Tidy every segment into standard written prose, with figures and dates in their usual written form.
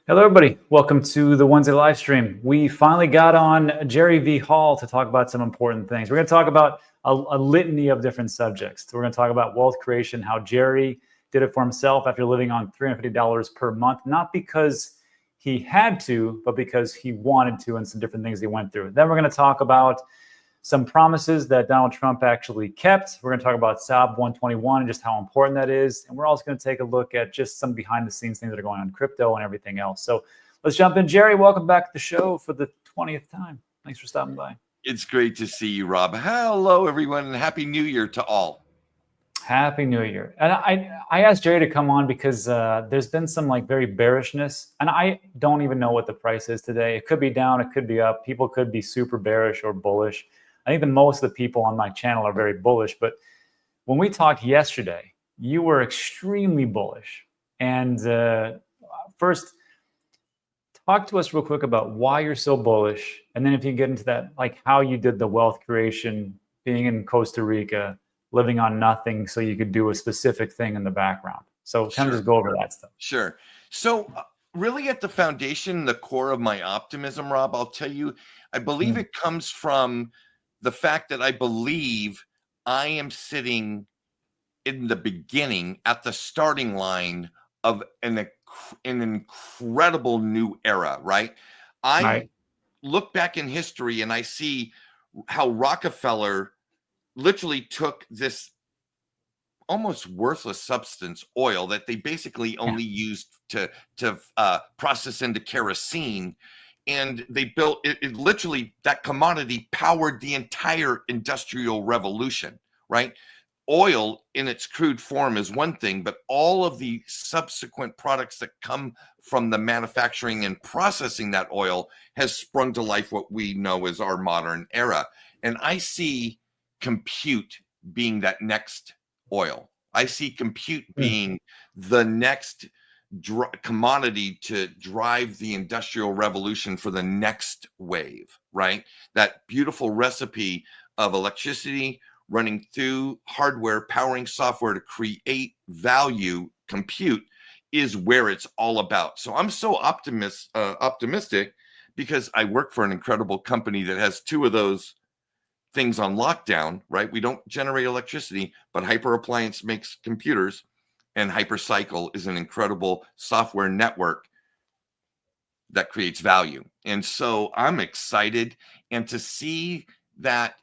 Hello, everybody. Welcome to the Wednesday live stream. We finally got on Jerry V. Hall to talk about some important things. We're going to talk about a litany of different subjects. We're going to talk about wealth creation, how Jerry did it for himself after living on $350 per month, not because he had to, but because he wanted to, and some different things he went through. Then we're going to talk about some promises that Donald Trump actually kept. We're going to talk about SAB 121 and just how important that is. And we're also going to take a look at just some behind the scenes things that are going on in crypto and everything else. So let's jump in. Jerry, welcome back to the show for the 20th time. Thanks for stopping by. It's great to see you, Rob. Hello, everyone, and Happy New Year to all. Happy New Year. And I asked Jerry to come on because there's been some very bearishness, and I don't even know what the price is today. It could be down, it could be up. People could be super bearish or bullish. I think that most of the people on my channel are very bullish, but when we talked yesterday, you were extremely bullish. And first, talk to us real quick about why you're so bullish, and then if you can get into that, how you did the wealth creation, being in Costa Rica, living on nothing so you could do a specific thing in the background. So kind of just go over that stuff. Sure. So really at the foundation, the core of my optimism, Rob, I'll tell you, I believe it comes from the fact that I believe I am sitting in the beginning at the starting line of an incredible new era, right? I look back in history and I see how Rockefeller literally took this almost worthless substance, oil, that they basically only used to process into kerosene. And they built it literally, that commodity powered the entire industrial revolution, right? Oil in its crude form is one thing, but all of the subsequent products that come from the manufacturing and processing that oil has sprung to life what we know as our modern era. And I see compute being that next oil. I see compute being the next commodity to drive the industrial revolution for the next wave, right? That beautiful recipe of electricity running through hardware, powering software to create value, compute, is where it's all about. So I'm so optimistic because I work for an incredible company that has two of those things on lockdown, right? We don't generate electricity, but Hyper Appliance makes computers, and HyperCycle is an incredible software network that creates value. And so I'm excited, and to see that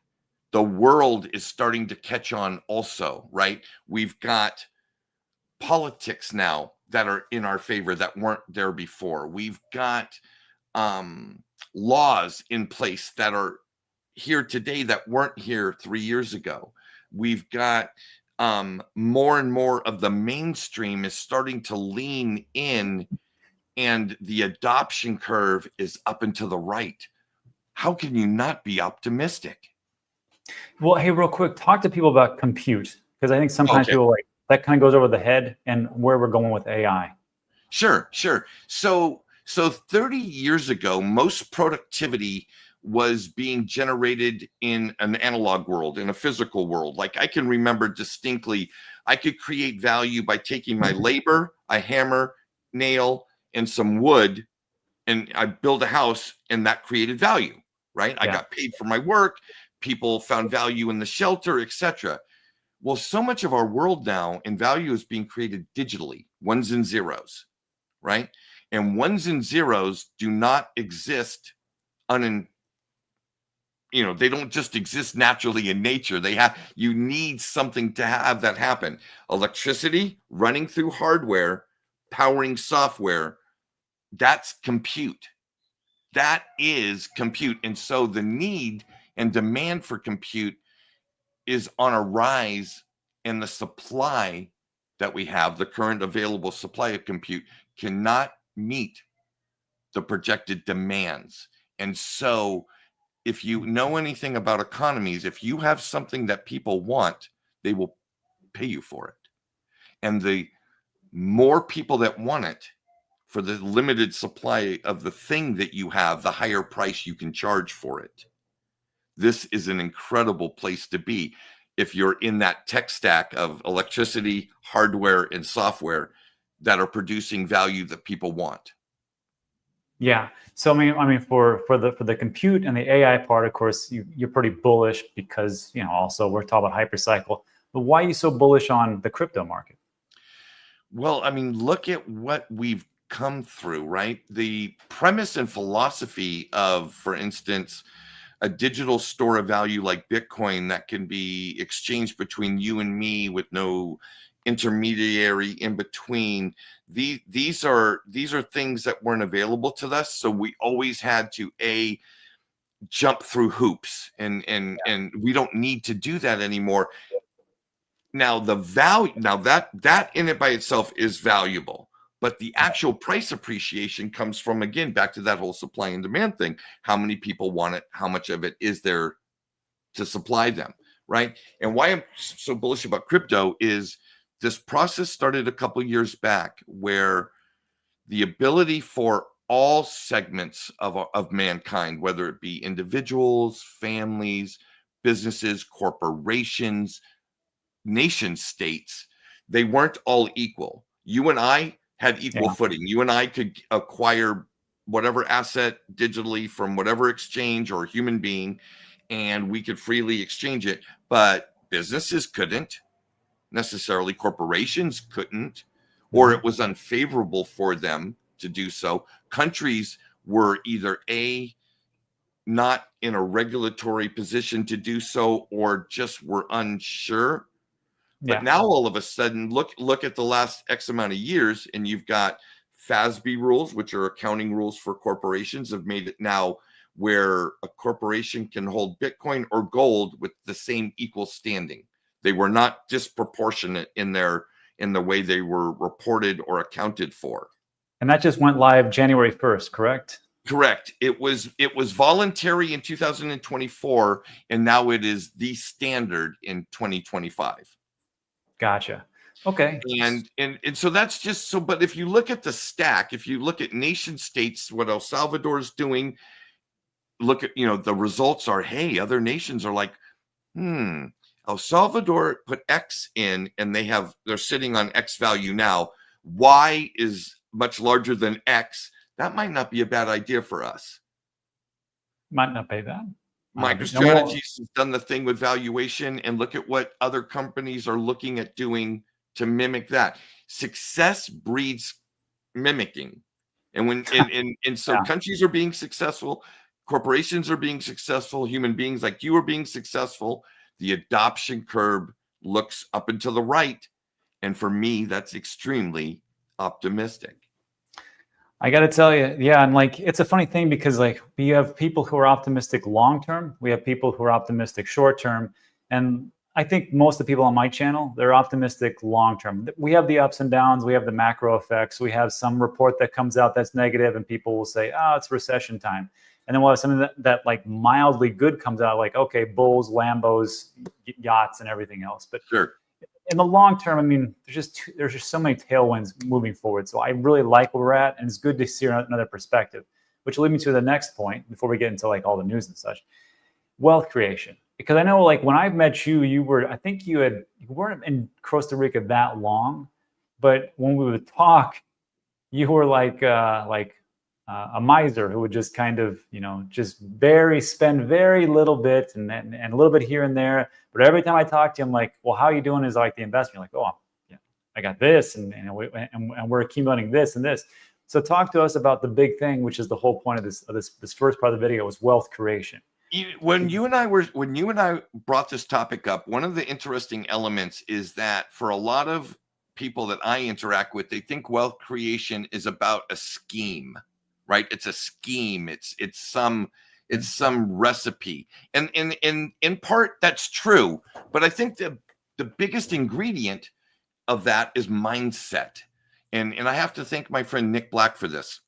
the world is starting to catch on also, right? We've got politics now that are in our favor that weren't there before. We've got laws in place that are here today that weren't here 3 years ago. We've got more and more of the mainstream is starting to lean in, and the adoption curve is up and to the right. How can you not be optimistic? Well, hey, real quick, talk to people about compute, because I think sometimes people that kind of goes over the head and where we're going with AI. Sure. So 30 years ago, most productivity was being generated in an analog world, in a physical world. Like I can remember distinctly, I could create value by taking my labor, a hammer, nail, and some wood, and I build a house, and that created value, right? I got paid for my work. People found value in the shelter, etc. Well, so much of our world now in value is being created digitally, ones and zeros, right? And ones and zeros do not exist they don't just exist naturally in nature. You need something to have that happen. Electricity running through hardware, powering software, that's compute. That is compute. And so the need and demand for compute is on a rise, and the supply that we have, the current available supply of compute, cannot meet the projected demands. And so if you know anything about economies, if you have something that people want, they will pay you for it. And the more people that want it for the limited supply of the thing that you have, the higher price you can charge for it. This is an incredible place to be if you're in that tech stack of electricity, hardware, and software that are producing value that people want. Yeah. So I mean, for the compute and the AI part, of course, you're pretty bullish because also we're talking about HyperCycle. But why are you so bullish on the crypto market? Well, I mean, look at what we've come through, right? The premise and philosophy of, for instance, a digital store of value like Bitcoin that can be exchanged between you and me with no intermediary in between. These are things that weren't available to us, so we always had to jump through hoops, and we don't need to do that anymore. Now the value, that in it by itself is valuable, but the actual price appreciation comes from, again, back to that whole supply and demand thing. How many people want it? How much of it is there to supply them, right? And why I'm so bullish about crypto is this process started a couple years back, where the ability for all segments of mankind, whether it be individuals, families, businesses, corporations, nation states, they weren't all equal. You and I had equal footing. You and I could acquire whatever asset digitally from whatever exchange or human being, and we could freely exchange it. But businesses couldn't necessarily, corporations couldn't, or it was unfavorable for them to do so. Countries were either not in a regulatory position to do so, or just were unsure. But now all of a sudden, look at the last X amount of years, and you've got FASB rules, which are accounting rules for corporations, have made it now where a corporation can hold Bitcoin or gold with the same equal standing. They were not disproportionate in the way they were reported or accounted for. And that just went live January 1st, correct? Correct. It was voluntary in 2024, and now it is the standard in 2025. Gotcha. Okay. And so that's just so. But if you look at the stack, if you look at nation states, what El Salvador is doing, look at, the results are, hey, other nations are like, El Salvador put X in, and they're sitting on X value now. Y is much larger than X. That might not be a bad idea for us. Might not pay that. MicroStrategies has done the thing with valuation, and look at what other companies are looking at doing to mimic that. Success breeds mimicking. And so countries are being successful, corporations are being successful, human beings like you are being successful, the adoption curve looks up and to the right. And for me, that's extremely optimistic. I got to tell you, and it's a funny thing because we have people who are optimistic long term, we have people who are optimistic short term, and I think most of the people on my channel, they're optimistic long term. We have the ups and downs, we have the macro effects, we have some report that comes out that's negative, and people will say, "Oh, it's recession time," and then we'll have something that mildly good comes out, like, okay, bulls, Lambos, yachts, and everything else. But sure. In the long term, I mean, there's just so many tailwinds moving forward. So I really like where we're at, and it's good to see another perspective, which will lead me to the next point before we get into all the news and such. Wealth creation. Because I know when I met you, you weren't in Costa Rica that long, but when we would talk, you were like a miser who would just kind of, just spend very little bit and a little bit here and there. But every time I talk to you, I'm like, well, how are you doing? Is like the investment. You're like, oh, yeah, I got this, and we're accumulating this and this. So talk to us about the big thing, which is the whole point of this first part of the video, was wealth creation. When you and I brought this topic up, one of the interesting elements is that for a lot of people that I interact with, they think wealth creation is about a scheme, right? It's a scheme. It's some recipe, and in part that's true. But I think the biggest ingredient of that is mindset, and I have to thank my friend Nick Black for this.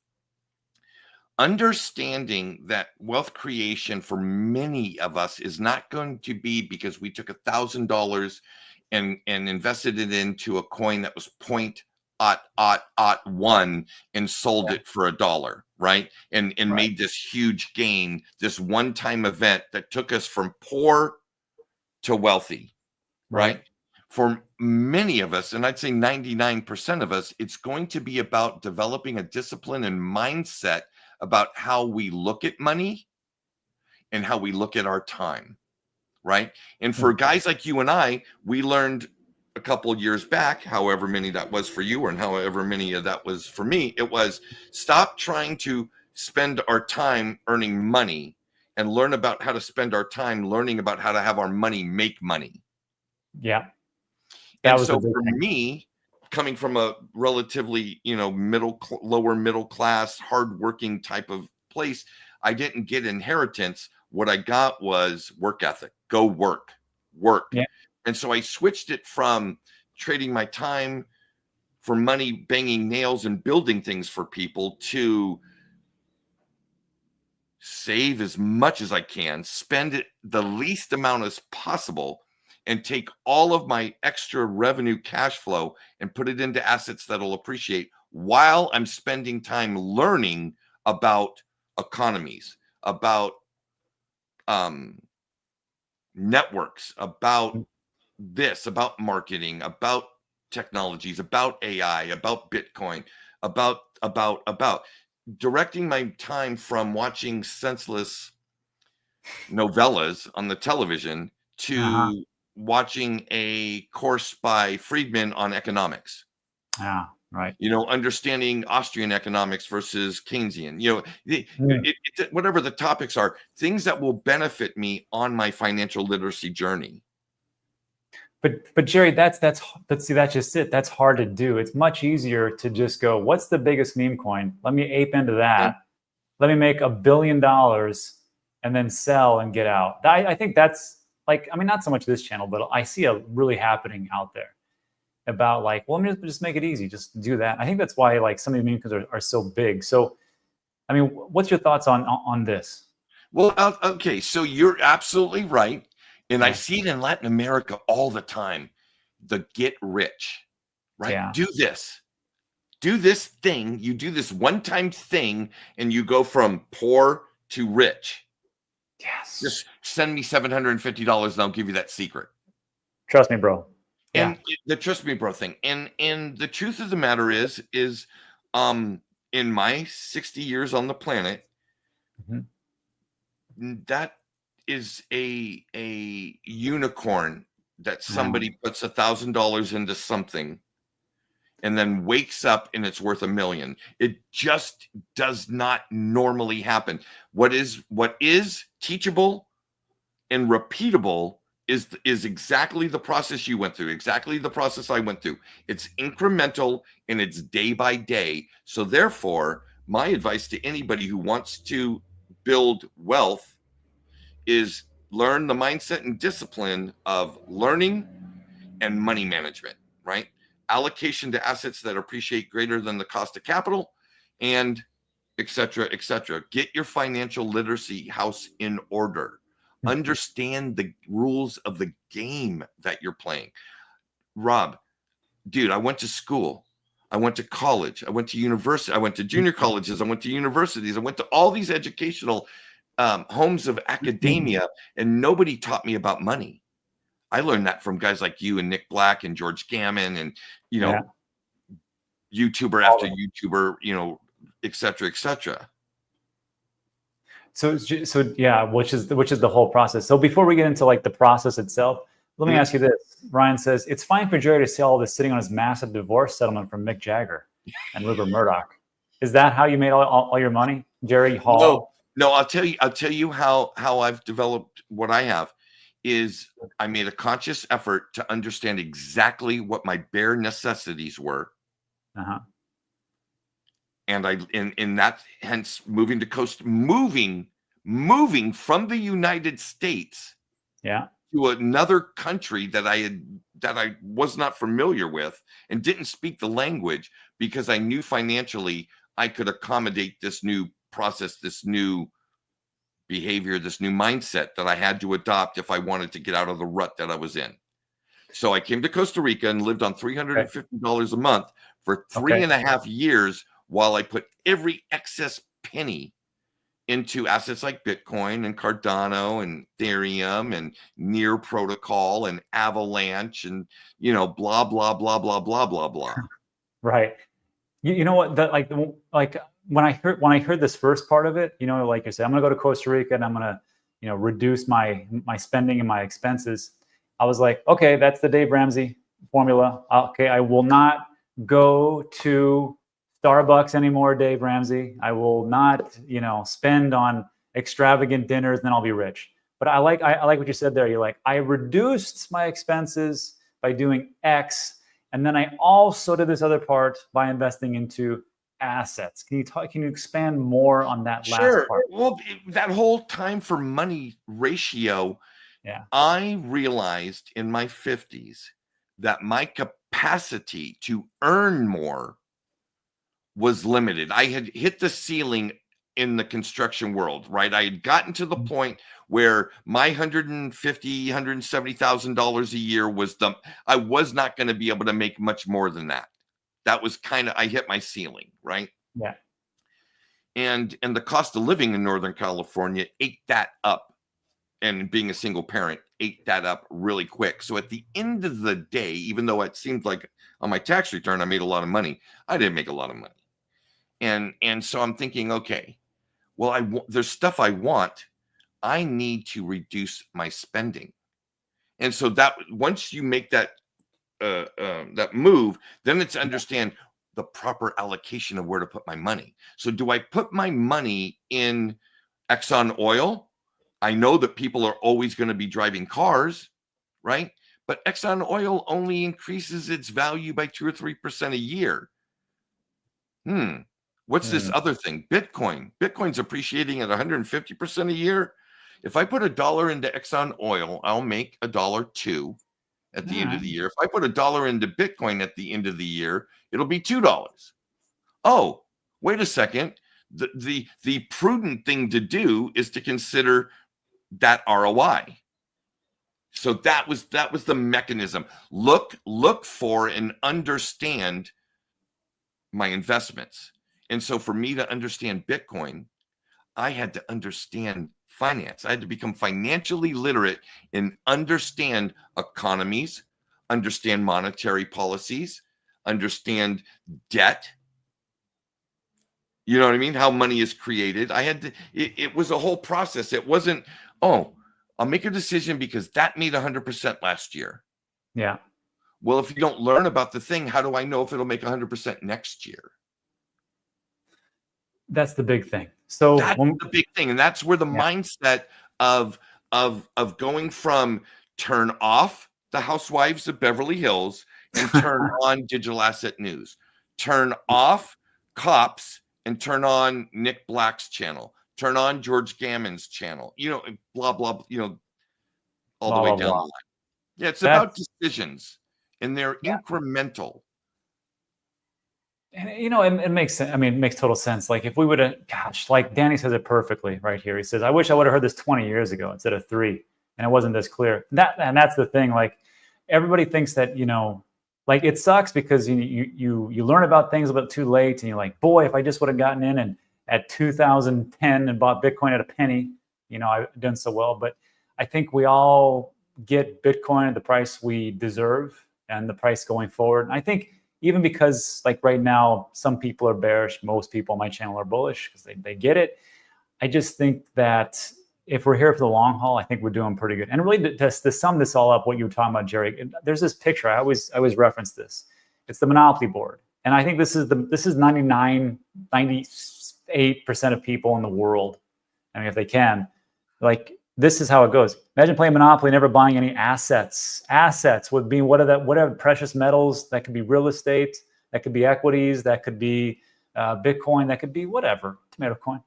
Understanding that wealth creation for many of us is not going to be because we took $1,000 and invested it into a coin that was 0.01 and sold it for $1, right? And made this huge gain, this one-time event that took us from poor to wealthy, right? For many of us, and I'd say 99% of us, it's going to be about developing a discipline and mindset about how we look at money and how we look at our time, right? And for guys like you and I, we learned a couple years back, however many that was for you and however many of that was for me, it was stop trying to spend our time earning money and learn about how to spend our time learning about how to have our money make money. Yeah. And so for me, coming from a relatively, lower middle class, hardworking type of place, I didn't get inheritance. What I got was work ethic. Go work. Yeah. And so I switched it from trading my time for money, banging nails and building things for people, to save as much as I can, spend it the least amount as possible, and take all of my extra revenue cash flow and put it into assets that'll appreciate while I'm spending time learning about economies, about networks, about this, about marketing, about technologies, about AI, about Bitcoin, about directing my time from watching senseless novellas on the television to watching a course by Friedman on economics. Yeah, right. Understanding Austrian economics versus Keynesian, whatever the topics are, things that will benefit me on my financial literacy journey. But Jerry, that's just it. That's hard to do. It's much easier to just go, what's the biggest meme coin? Let me ape into that. Yeah. Let me make $1 billion and then sell and get out. I think that's not so much this channel, but I see it really happening out there about well, let me just make it easy. Just do that. I think that's why some of the meme coins are so big. So, what's your thoughts on this? Well, okay. So you're absolutely right. And I see it in Latin America all the time. The get rich, right? Yeah. Do this thing. You do this one-time thing and you go from poor to rich. Yes. Just send me $750 and I'll give you that secret. Trust me, bro. Yeah. And the trust me, bro thing. And the truth of the matter is in my 60 years on the planet, that is a unicorn that somebody puts $1,000 into something and then wakes up and it's worth $1 million. It just does not normally happen. What is teachable and repeatable is exactly the process you went through, exactly the process I went through. It's incremental and it's day by day. So therefore, my advice to anybody who wants to build wealth is learn the mindset and discipline of learning and money management, right? Allocation to assets that appreciate greater than the cost of capital, and et cetera, et cetera. Get your financial literacy house in order. Understand the rules of the game that you're playing. Rob, dude, I went to school. I went to college. I went to university. I went to junior colleges. I went to universities. I went to all these educational homes of academia, and nobody taught me about money. I learned that from guys like you and Nick Black and George Gammon and, YouTuber after YouTuber, et cetera, et cetera. So yeah, which is the whole process. So before we get into the process itself, let me ask you this. Ryan says, it's fine for Jerry to say all this sitting on his massive divorce settlement from Mick Jagger and Rupert Murdoch. Is that how you made all your money, Jerry Hall? No, I'll tell you how I've developed what I have is I made a conscious effort to understand exactly what my bare necessities were. And in that, hence moving from the United States to another country that I was not familiar with and didn't speak the language, because I knew financially I could accommodate this new process, this new behavior, this new mindset that I had to adopt if I wanted to get out of the rut that I was in. So I came to Costa Rica and lived on $350 a month for 3.5 years while I put every excess penny into assets like Bitcoin and Cardano and Ethereum and Near Protocol and Avalanche and, blah, blah, blah, blah, blah, blah, blah. Right. You know what, that like when I heard this first part of it, you know, like you said, I'm gonna go to Costa Rica and I'm gonna, you know, reduce my spending and my expenses. I was like, okay, that's the Dave Ramsey formula. Okay, I will not go to Starbucks anymore, Dave Ramsey. I will not, you know, spend on extravagant dinners, and then I'll be rich. But I like what you said there. You're like, I reduced my expenses by doing X, and then I also did this other part by investing into assets. Can you expand more on that last Sure. part? Well, that whole time for money ratio, Yeah. I realized in my 50s that my capacity to earn more was limited. I had hit the ceiling in the construction world, right? I had gotten to the point where my $170,000 a year was I was not going to be able to make much more than that. That was I hit my ceiling, right? Yeah. And the cost of living in Northern California ate that up, and being a single parent ate that up really quick. So at the end of the day, even though it seemed like on my tax return I made a lot of money, I didn't make a lot of money. And so I'm thinking, okay, well, there's stuff I want. I need to reduce my spending. And so that once you make that that move, then it's understand the proper allocation of where to put my money. So do I put my money in Exxon Oil? I know that people are always going to be driving cars, right? But Exxon Oil only increases its value by 2 or 3% a year. What's this other thing? Bitcoin. Bitcoin's appreciating at 150% a year. If I put $1 into Exxon Oil, I'll make $1.02 at the end of the year. If I put $1 into Bitcoin at the end of the year, it'll be $2. Oh, wait a second. The prudent thing to do is to consider that ROI. So that was the mechanism. Look for and understand my investments. And so for me to understand Bitcoin, I had to understand finance. I had to become financially literate and understand economies, understand monetary policies, understand debt. You know what I mean? How money is created. I had to, it was a whole process. It wasn't, oh, I'll make a decision because that made 100% last year. Yeah. Well, if you don't learn about the thing, how do I know if it'll make 100% next year? That's the big thing. So that's the big thing. And that's where the mindset of going from turn off the Housewives of Beverly Hills and turn on digital asset news, turn off Cops and turn on Nick Black's channel, turn on George Gammon's channel, you know, blah, blah, you know, all the way down the line. Yeah, it's about decisions, and they're incremental. And you know, it makes sense. I mean, it makes total sense. Like if we would have, gosh, like Danny says it perfectly right here. He says, "I wish I would have heard this 20 years ago instead of 3, and it wasn't this clear." And that's the thing. Like everybody thinks that, you know, like it sucks because you learn about things a bit too late, and you're like, boy, if I just would have gotten in and at 2010 and bought Bitcoin at a penny, you know, I've done so well. But I think we all get Bitcoin at the price we deserve and the price going forward. And I think even because like right now, some people are bearish, most people on my channel are bullish because they get it. I just think that if we're here for the long haul, I think we're doing pretty good. And really to sum this all up, what you were talking about, Jerry, there's this picture. I always reference this. It's the Monopoly board. And I think this is 98% of people in the world. I mean, if they can, like, this is how it goes. Imagine playing Monopoly, never buying any assets. Assets would be whatever precious metals. That could be real estate. That could be equities. That could be Bitcoin. That could be whatever, tomato coin.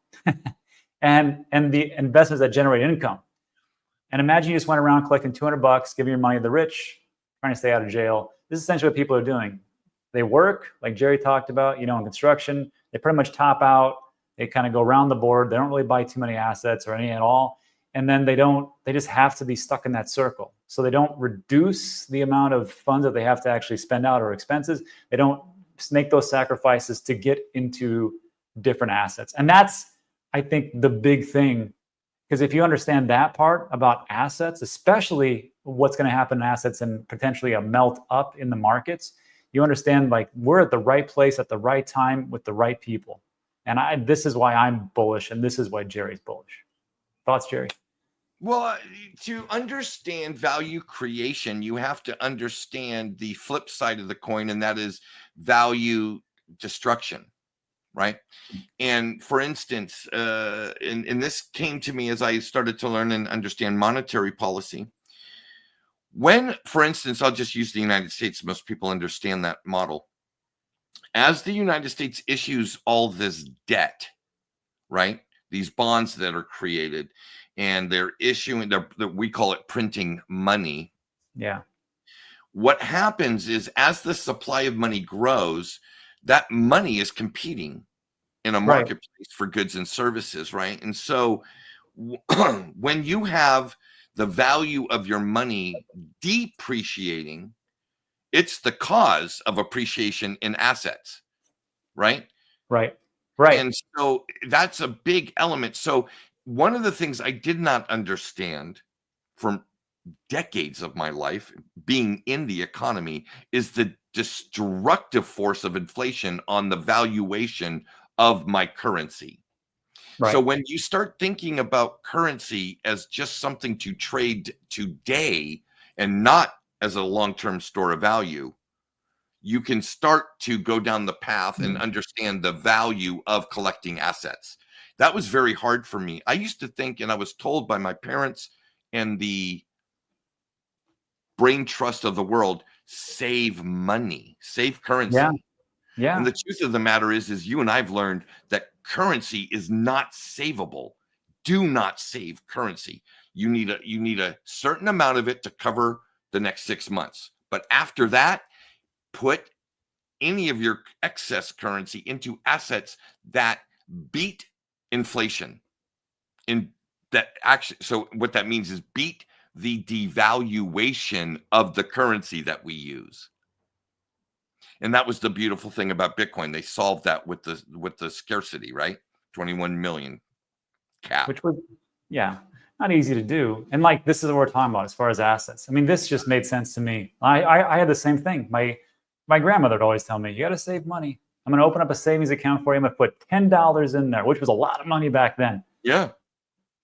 and the investments that generate income. And imagine you just went around collecting $200, giving your money to the rich, trying to stay out of jail. This is essentially what people are doing. They work, like Jerry talked about, you know, in construction. They pretty much top out. They kind of go around the board. They don't really buy too many assets or any at all. And then they just have to be stuck in that circle. So they don't reduce the amount of funds that they have to actually spend out or expenses. They don't make those sacrifices to get into different assets. And that's, I think, the big thing. Because if you understand that part about assets, especially what's going to happen in assets and potentially a melt up in the markets, you understand like we're at the right place at the right time with the right people. And this is why I'm bullish, and this is why Jerry's bullish. Thoughts, Jerry? Well, to understand value creation, you have to understand the flip side of the coin, and that is value destruction, right? And for instance, and this came to me as I started to learn and understand monetary policy. When, for instance, I'll just use the United States, most people understand that model. As the United States issues all this debt, right? These bonds that are created, and they're issuing, we call it printing money. Yeah. What happens is as the supply of money grows, that money is competing in a marketplace for goods and services, right? And so when you have the value of your money depreciating, it's the cause of appreciation in assets, right? Right. And so that's a big element. So one of the things I did not understand from decades of my life being in the economy is the destructive force of inflation on the valuation of my currency. So when you start thinking about currency as just something to trade today and not as a long-term store of value, you can start to go down the path and understand the value of collecting assets. That was very hard for me. I used to think, and I was told by my parents and the brain trust of the world, save money, save currency. Yeah. And the truth of the matter is you and I've learned that currency is not savable. Do not save currency. You need a certain amount of it to cover the next 6 months. But after that, put any of your excess currency into assets that beat inflation. In that actually, so what that means is beat the devaluation of the currency that we use. And that was the beautiful thing about Bitcoin. They solved that with the scarcity, right? 21 million cap. Which was, not easy to do. And like, this is what we're talking about as far as assets. I mean, this just made sense to me. I had the same thing. My grandmother would always tell me, you got to save money. I'm going to open up a savings account for you. I'm going to put $10 in there, which was a lot of money back then. Yeah.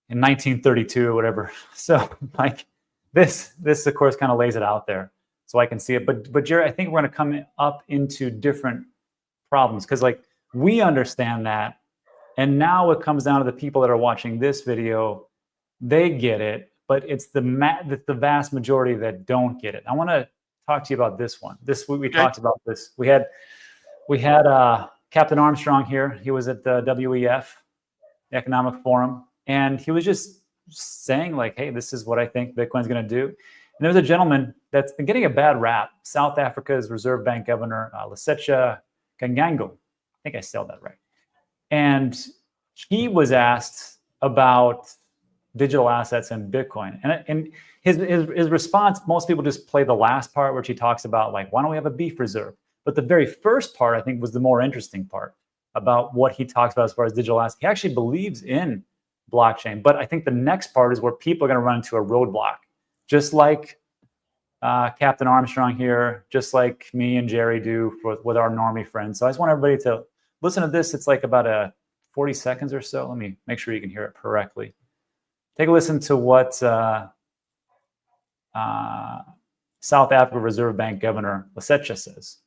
In 1932 or whatever. So like this of course kind of lays it out there so I can see it. But Jerry, I think we're going to come up into different problems because like we understand that. And now it comes down to the people that are watching this video. They get it, but it's the vast majority that don't get it. I want to talk to you about this one. We talked about this. We had Captain Armstrong here. He was at the WEF, Economic Forum. And he was just saying like, hey, this is what I think Bitcoin's going to do. And there's a gentleman that's been getting a bad rap, South Africa's Reserve Bank Governor, Lesetja Kangango. I think I spelled that right. And he was asked about digital assets and Bitcoin. And his response, most people just play the last part, which he talks about like, why don't we have a beef reserve? But the very first part, I think, was the more interesting part about what he talks about as far as digital assets. He actually believes in blockchain. But I think the next part is where people are going to run into a roadblock, just like Captain Armstrong here, just like me and Jerry do with our normie friends. So I just want everybody to listen to this. It's like about 40 seconds or so. Let me make sure you can hear it correctly. Take a listen to what South Africa Reserve Bank Governor Lesetja says.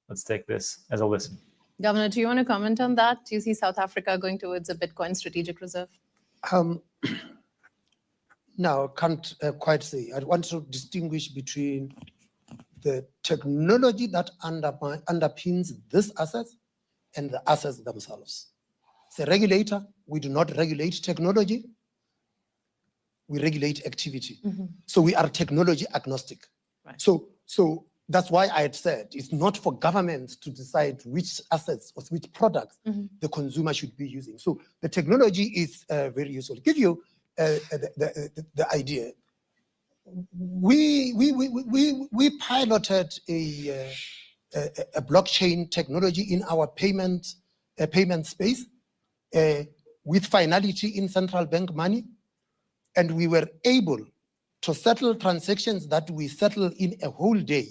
Let's take this as a listen. Governor, do you want to comment on that? Do you see South Africa going towards a Bitcoin strategic reserve? No, I can't quite say. I want to distinguish between the technology that underpins this asset and the assets themselves. As a regulator, we do not regulate technology. We regulate activity. So we are technology agnostic. Right. So that's why I had said it's not for governments to decide which assets or which products the consumer should be using. So the technology is very useful. To give you the idea, we piloted a blockchain technology in our payment space with finality in central bank money, and we were able to settle transactions that we settle in a whole day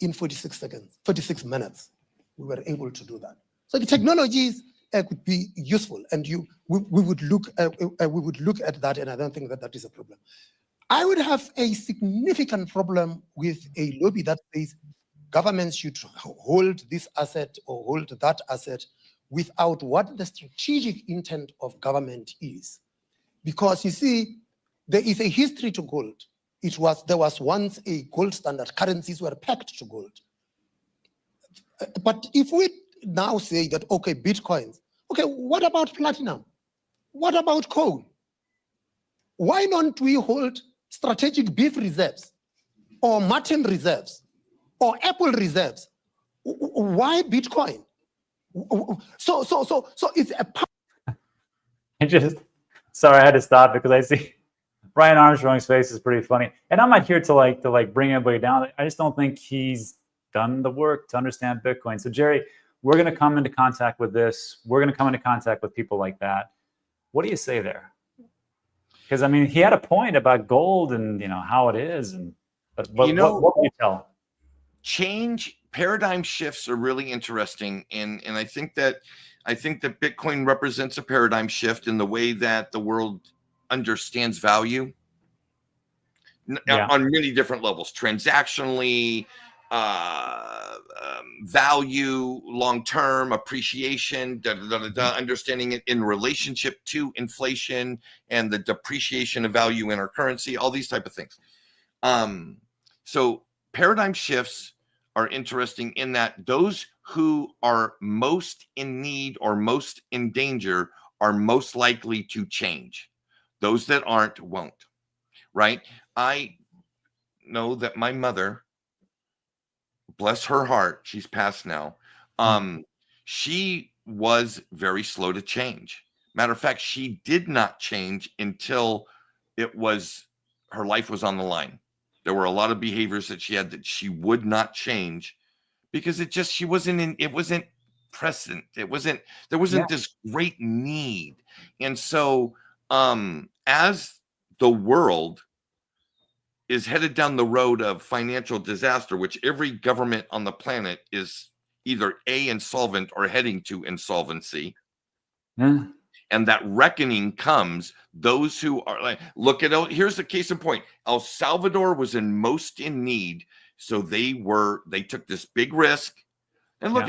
in 46 seconds, 46 minutes. We were able to do that. So the technologies could be useful, and we would look at that, and I don't think that that is a problem. I would have a significant problem with a lobby that says governments should hold this asset or hold that asset without what the strategic intent of government is. Because you see, there is a history to gold. There was once a gold standard. Currencies were pegged to gold. But if we now say that, okay, Bitcoins, okay, what about platinum? What about coal? Why don't we hold strategic beef reserves or mutton reserves or apple reserves? Why Bitcoin? So it's a Sorry, I had to stop because I see Brian Armstrong's face is pretty funny. And I'm not here to bring everybody down. I just don't think he's done the work to understand Bitcoin. So Jerry, we're going to come into contact with this. We're going to come into contact with people like that. What do you say there? Because I mean, he had a point about gold and how it is, but what can you tell? Paradigm shifts are really interesting, and I think that Bitcoin represents a paradigm shift in the way that the world understands value on many different levels, transactionally, value, long-term appreciation, understanding it in relationship to inflation and the depreciation of value in our currency, all these type of things. So paradigm shifts are interesting in that those who are most in need or most in danger are most likely to change. Those that aren't won't, right? I know that my mother, bless her heart, she's passed now. She was very slow to change. Matter of fact, she did not change until her life was on the line. There were a lot of behaviors that she had that she would not change because it wasn't present. There wasn't this great need. And so as the world is headed down the road of financial disaster, which every government on the planet is either insolvent or heading to insolvency. And that reckoning comes, those who are like, here's the case in point. El Salvador was most in need. So they took this big risk, and look,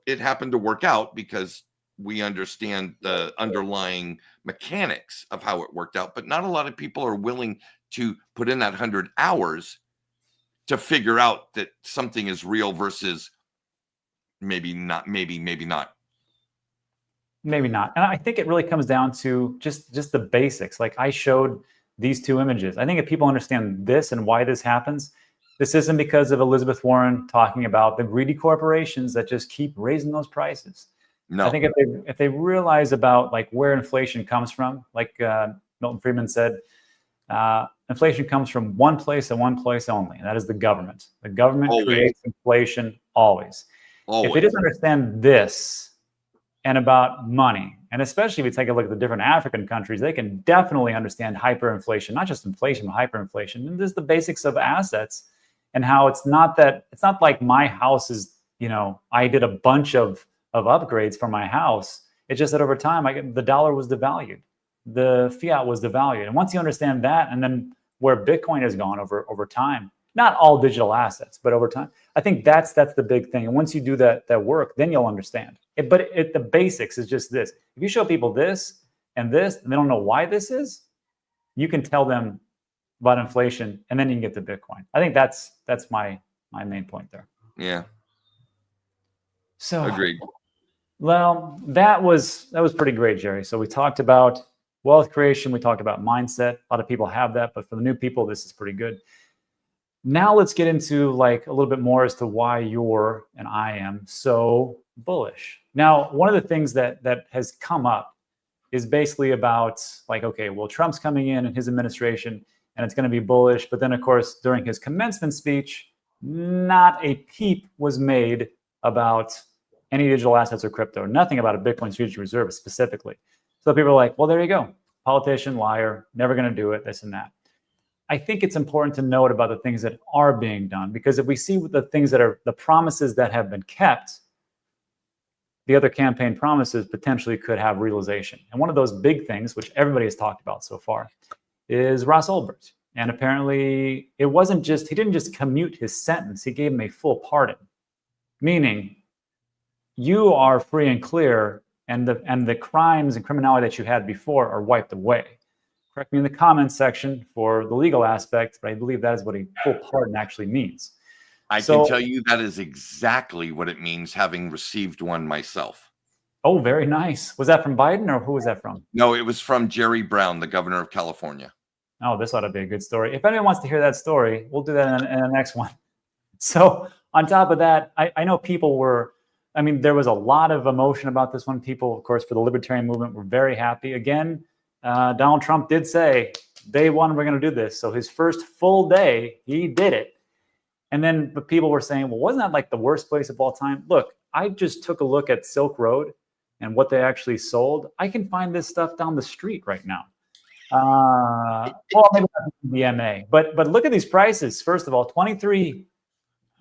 it happened to work out because we understand the underlying mechanics of how it worked out, but not a lot of people are willing to put in that 100 hours to figure out that something is real versus maybe not. Maybe not. And I think it really comes down to just the basics. Like I showed these two images. I think if people understand this and why this happens, this isn't because of Elizabeth Warren talking about the greedy corporations that just keep raising those prices. No. I think if they realize about like where inflation comes from, like Milton Friedman said, inflation comes from one place and one place only, and that is the government. The government creates inflation always. If they just understand this and about money, and especially if you take a look at the different African countries, they can definitely understand hyperinflation, not just inflation, but hyperinflation. And this is the basics of assets and how it's not like my house is, I did a bunch of upgrades for my house. It's just that over time, the dollar was devalued. The fiat was devalued. And once you understand that, and then where Bitcoin has gone over time, not all digital assets, but over time, I think that's the big thing. And once you do that work, then you'll understand. The basics is just this. If you show people this, and they don't know why this is, you can tell them about inflation, and then you can get to Bitcoin. I think that's my main point there. Yeah. So agreed. Well, that was pretty great, Jerry. So we talked about wealth creation. We talked about mindset. A lot of people have that, but for the new people, this is pretty good. Now let's get into like a little bit more as to why you're and I am so bullish. Now, one of the things that has come up is basically about like, okay, well, Trump's coming in and his administration, and it's going to be bullish. But then, of course, during his commencement speech, not a peep was made about any digital assets or crypto, nothing about a Bitcoin strategic reserve specifically. So people are like, well, there you go. Politician, liar, never going to do it, this and that. I think it's important to note about the things that are being done, because if we see the things that are the promises that have been kept, the other campaign promises potentially could have realization. And one of those big things, which everybody has talked about so far, is Ross Ulbricht. And apparently it wasn't just, he didn't just commute his sentence, he gave him a full pardon, meaning you are free and clear, and the crimes and criminality that you had before are wiped away. Correct me in the comments section for the legal aspect, but I believe that is what a full pardon actually means. I can tell you that is exactly what it means, having received one myself. Oh, very nice. Was that from Biden, or who was that from? No, it was from Jerry Brown, the governor of California. Oh, this ought to be a good story. If anyone wants to hear that story, we'll do that in the next one. So on top of that, I know people were, I mean, there was a lot of emotion about this one. People, of course, for the libertarian movement were very happy. Again, Donald Trump did say, day one, we're going to do this. So his first full day, he did it. And then but people were saying, well, wasn't that like the worst place of all time? Look, I just took a look at Silk Road and what they actually sold. I can find this stuff down the street right now. Well, maybe not DMA, but look at these prices. First of all, 23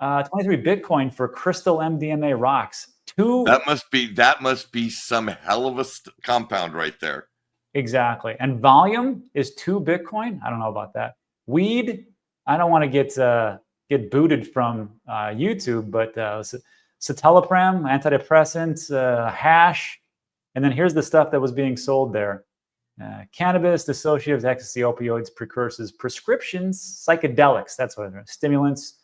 Bitcoin for crystal MDMA rocks. That must be some hell of a compound right there. Exactly. And volume is 2 Bitcoin. I don't know about that. Weed, I don't want to get booted from YouTube, but citalopram, antidepressants, hash, and then here's the stuff that was being sold there. Cannabis, dissociatives, ecstasy, opioids, precursors, prescriptions, psychedelics, that's what it is, stimulants,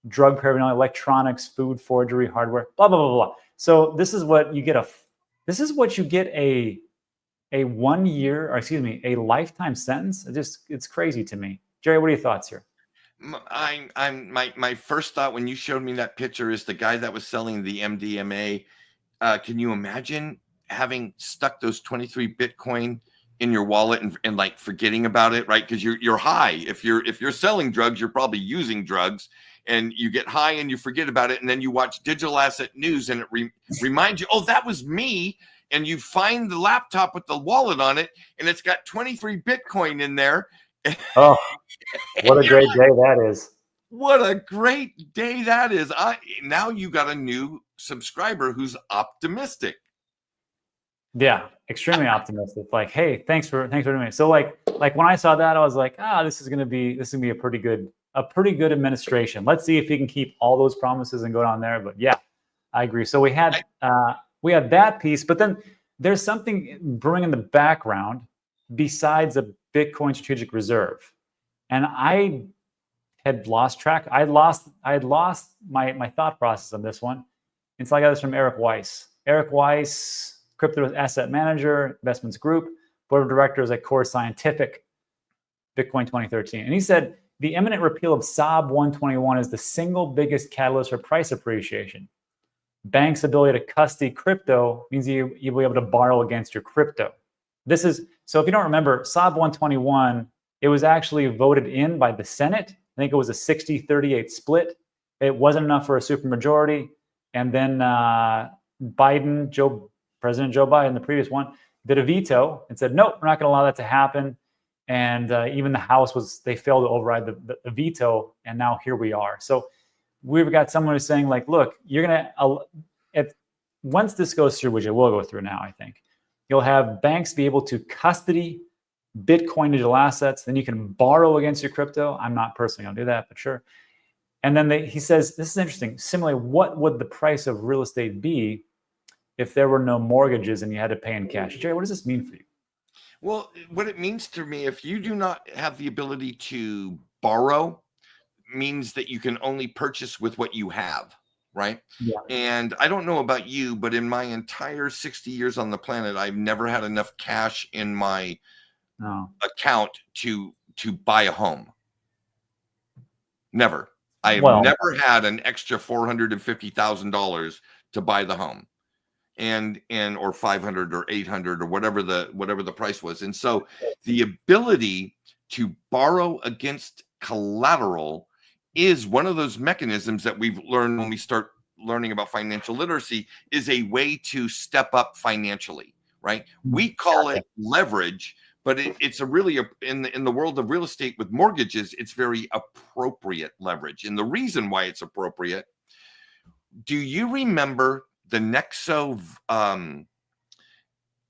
drug paraphernalia, electronics, food, forgery, hardware, blah, blah, blah, blah. So this is what you get a 1 year, or excuse me, a lifetime sentence. It's crazy to me. Jerry, what are your thoughts here? My first thought when you showed me that picture is the guy that was selling the MDMA. Can you imagine having stuck those 23 Bitcoin in your wallet and like forgetting about it, right? Because you're high. If you're selling drugs, you're probably using drugs, and you get high and you forget about it, and then you watch digital asset news and it reminds you, oh, that was me. And you find the laptop with the wallet on it, and it's got 23 Bitcoin in there. Oh, what a great day that is. What a great day that is. Now you got a new subscriber who's optimistic. Yeah, extremely optimistic. Like, hey, thanks for doing it. So like when I saw that, I was like, this is gonna be a pretty good administration. Let's see if he can keep all those promises and go down there. But yeah, I agree. So we had that piece, but then there's something brewing in the background besides a Bitcoin strategic reserve. And I had lost track. I had lost my thought process on this one. And so I got this from Eric Weiss. Eric Weiss, crypto asset manager, investments group, board of directors at Core Scientific, Bitcoin 2013. And he said, the imminent repeal of SOB 121 is the single biggest catalyst for price appreciation. Banks' ability to custody crypto means you'll be able to borrow against your crypto. So if you don't remember, SOB 121, it was actually voted in by the Senate. I think it was a 60-38 split. It wasn't enough for a supermajority. And then President Joe Biden, the previous one, did a veto and said, nope, we're not going to allow that to happen. And even the House they failed to override the veto. And now here we are. So we've got someone who's saying, like, look, you're going to, once this goes through, which it will go through now, I think, you'll have banks be able to custody Bitcoin digital assets. Then you can borrow against your crypto. I'm not personally going to do that, but sure. And then he says, this is interesting. Similarly, what would the price of real estate be if there were no mortgages and you had to pay in cash? Jerry, what does this mean for you? Well, what it means to me, if you do not have the ability to borrow, means that you can only purchase with what you have, right? Yeah. And I don't know about you, but in my entire 60 years on the planet, I've never had enough cash in my account to buy a home. Never. I have never had an extra $450,000 to buy the home, and or 500 or 800 or whatever the price was. And so the ability to borrow against collateral is one of those mechanisms that we've learned when we start learning about financial literacy, is a way to step up financially, right? We call it leverage, but it's a really in the world of real estate with mortgages, it's very appropriate leverage. And the reason why it's appropriate, do you remember the Nexo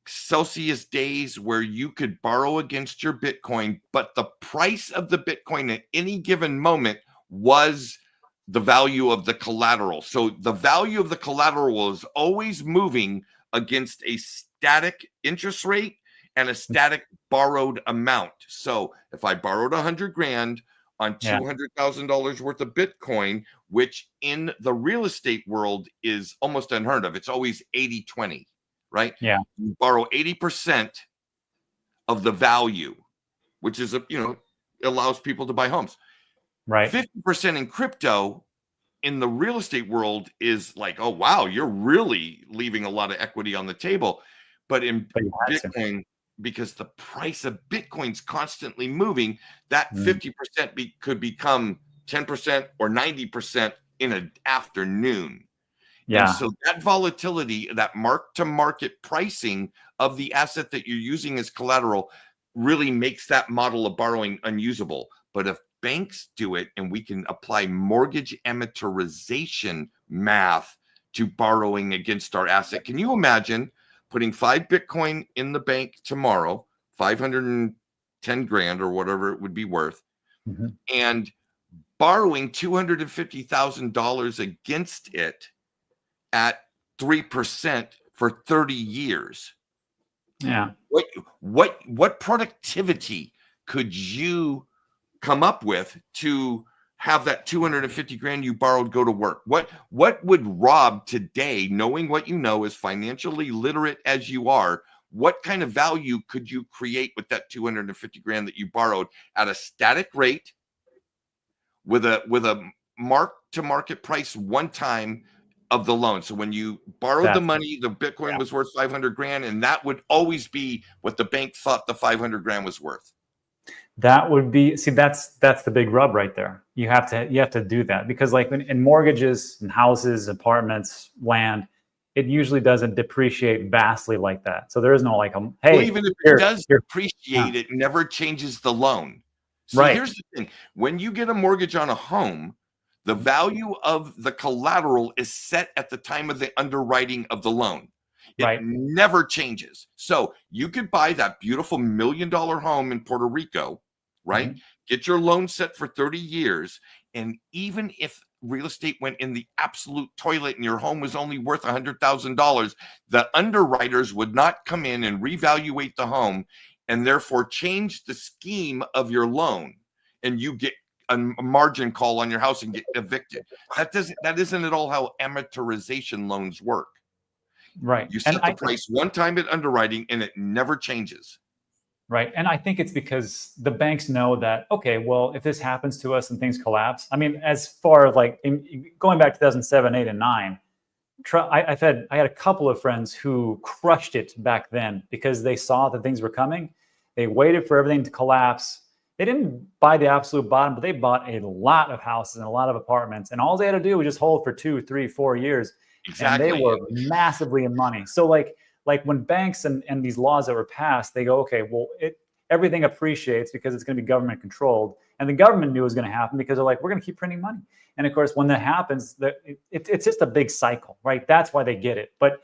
Celsius days where you could borrow against your Bitcoin, but the price of the Bitcoin at any given moment was the value of the collateral? So the value of the collateral was always moving against a static interest rate and a static borrowed amount. So if I borrowed 100 grand on $200,000 worth of Bitcoin, which in the real estate world is almost unheard of, it's always 80-20. Right? Yeah. You borrow 80% of the value, which is, allows people to buy homes. Right. 50% in crypto in the real estate world is like, oh, wow, you're really leaving a lot of equity on the table. But in Bitcoin, because the price of Bitcoin's constantly moving, that 50% could become 10% or 90% in an afternoon. Yeah. And so that volatility, that mark-to-market pricing of the asset that you're using as collateral really makes that model of borrowing unusable. But if banks do it and we can apply mortgage amortization math to borrowing against our asset, can you imagine putting 5 Bitcoin in the bank tomorrow, 510 grand or whatever it would be worth, and borrowing $250,000 against it at 3% for 30 years? Yeah. What productivity could you come up with to have that 250 grand you borrowed go to work? What would Rob today, knowing what you know, as financially literate as you are, what kind of value could you create with that 250 grand that you borrowed at a static rate with a mark to market price one time of the loan? So when you borrowed the money, the Bitcoin was worth 500 grand, and that would always be what the bank thought the 500 grand was worth. That would be, that's the big rub right there. You have to do that, because like in mortgages and houses, apartments, land, it usually doesn't depreciate vastly like that. So there is no like, hey, well, even if it does depreciate, it never changes the loan. So here's the thing: when you get a mortgage on a home, the value of the collateral is set at the time of the underwriting of the loan. It never changes. So you could buy that beautiful $1 million home in Puerto Rico, right? Get your loan set for 30 years. And even if real estate went in the absolute toilet and your home was only worth $100,000, the underwriters would not come in and reevaluate the home and therefore change the scheme of your loan. And you get a margin call on your house and get evicted. That isn't at all how amortization loans work. Right. You set the price one time at underwriting and it never changes. Right. And I think it's because the banks know that, okay, well, if this happens to us and things collapse, I mean, as far as like going back to 2007, 8, and 9, I had a couple of friends who crushed it back then because they saw that things were coming. They waited for everything to collapse. They didn't buy the absolute bottom, but they bought a lot of houses and a lot of apartments. And all they had to do was just hold for 2, 3, 4 years. Exactly. And they were massively in money. So like when banks and these laws that were passed, they go, okay, well, everything appreciates because it's going to be government controlled. And the government knew it was going to happen because they're like, we're going to keep printing money. And of course, when that happens, it's just a big cycle, right? That's why they get it. But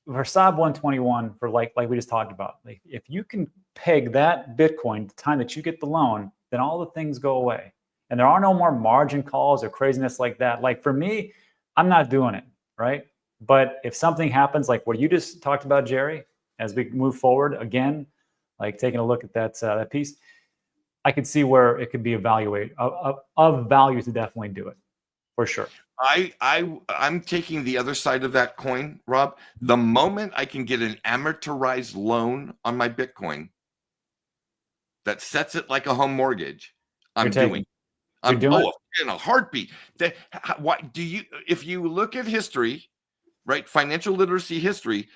for SOB 121, for like we just talked about, like if you can peg that Bitcoin the time that you get the loan, then all the things go away. And there are no more margin calls or craziness like that. Like for me, I'm not doing it, right? But if something happens like what you just talked about, Jerry, as we move forward again, like taking a look at that piece, I could see where it could be of value to definitely do it, for sure. I'm taking the other side of that coin, Rob. The moment I can get an amortized loan on my Bitcoin that sets it like a home mortgage, I'm doing. I'm doing in a heartbeat. What do you? If you look at history, right, financial literacy history,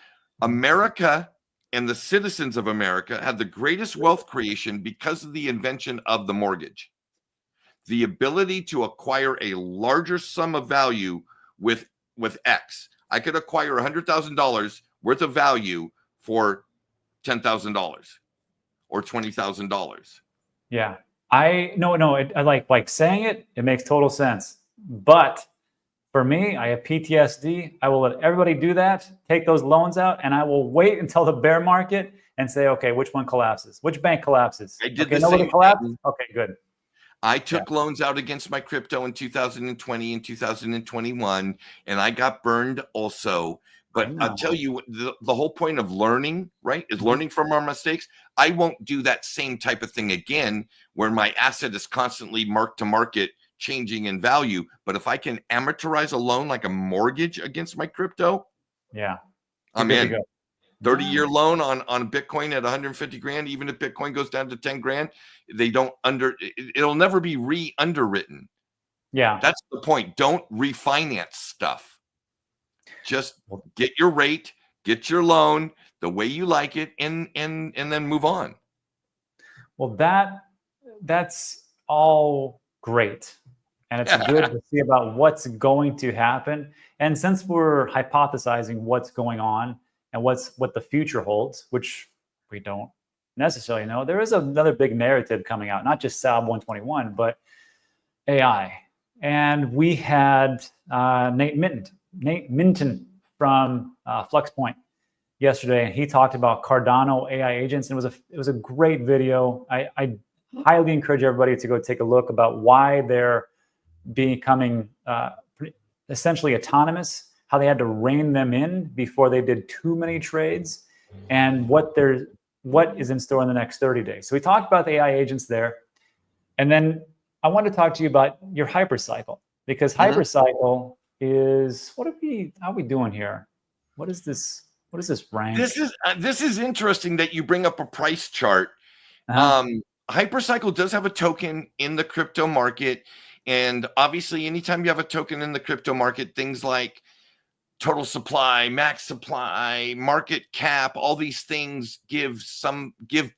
America and the citizens of America had the greatest wealth creation because of the invention of the mortgage. The ability to acquire a larger sum of value with X. I could acquire $100,000 worth of value for $10,000 or $20,000. Yeah. I like saying it. It makes total sense. But for me, I have PTSD. I will let everybody do that, take those loans out, and I will wait until the bear market and say, okay, which one collapses? Which bank collapses? I did okay, the nobody same collapsed? thing. Okay, good. I took loans out against my crypto in 2020 and 2021, and I got burned also. But I'll tell you, the whole point of learning, right, is learning from our mistakes. I won't do that same type of thing again where my asset is constantly mark to market changing in value. But if I can amortize a loan like a mortgage against my crypto, I'm in. 30-year loan on Bitcoin at 150 grand, even if Bitcoin goes down to 10 grand, it'll never be underwritten. Yeah. That's the point. Don't refinance stuff. Just get your rate, get your loan the way you like it, and then move on. Well, that's all great. And it's good to see about what's going to happen. And since we're hypothesizing what's going on and what the future holds, which we don't necessarily know, there is another big narrative coming out, not just SAB 121, but AI. And we had Nate Minton from FluxPoint yesterday, and he talked about Cardano AI agents, and it was a great video. I highly encourage everybody to go take a look about why they're becoming essentially autonomous, how they had to rein them in before they did too many trades, and what is in store in the next 30 days. So we talked about the AI agents there. And then I want to talk to you about your HyperCycle, because HyperCycle is, how are we doing here? What is this rank? This is interesting that you bring up a price chart. HyperCycle does have a token in the crypto market. And obviously, anytime you have a token in the crypto market, things like total supply, max supply, market cap, all these things give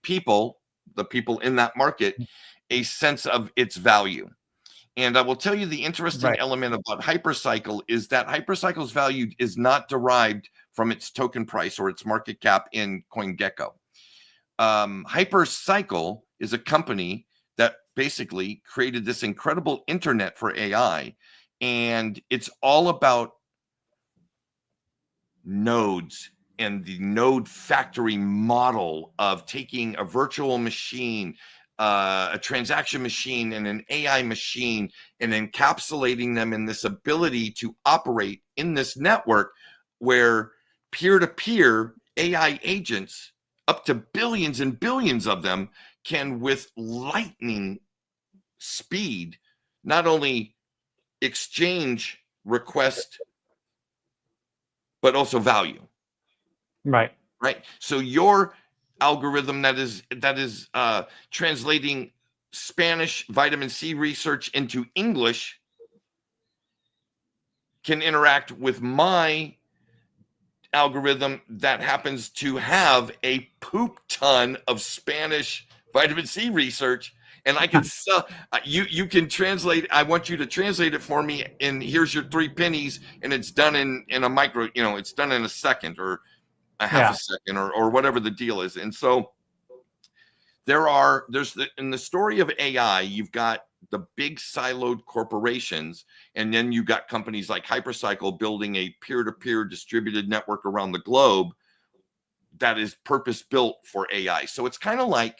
people, the people in that market, a sense of its value. And I will tell you the interesting element about HyperCycle is that HyperCycle's value is not derived from its token price or its market cap in CoinGecko. HyperCycle is a company that basically created this incredible internet for AI, and it's all about nodes and the node factory model of taking a virtual machine, a transaction machine, and an AI machine, and encapsulating them in this ability to operate in this network where peer-to-peer AI agents, up to billions and billions of them, can, with lightning speed, not only exchange, request, but also value. Right. So your algorithm that is translating Spanish vitamin C research into English can interact with my algorithm that happens to have a poop ton of Spanish vitamin C research, and I can sell. You can translate. I want you to translate it for me, and here's your 3 pennies, and it's done in a micro. It's done in a second or a half a second or whatever the deal is. And so in the story of AI, you've got the big siloed corporations, and then you've got companies like HyperCycle building a peer-to-peer distributed network around the globe that is purpose-built for AI. So it's kind of like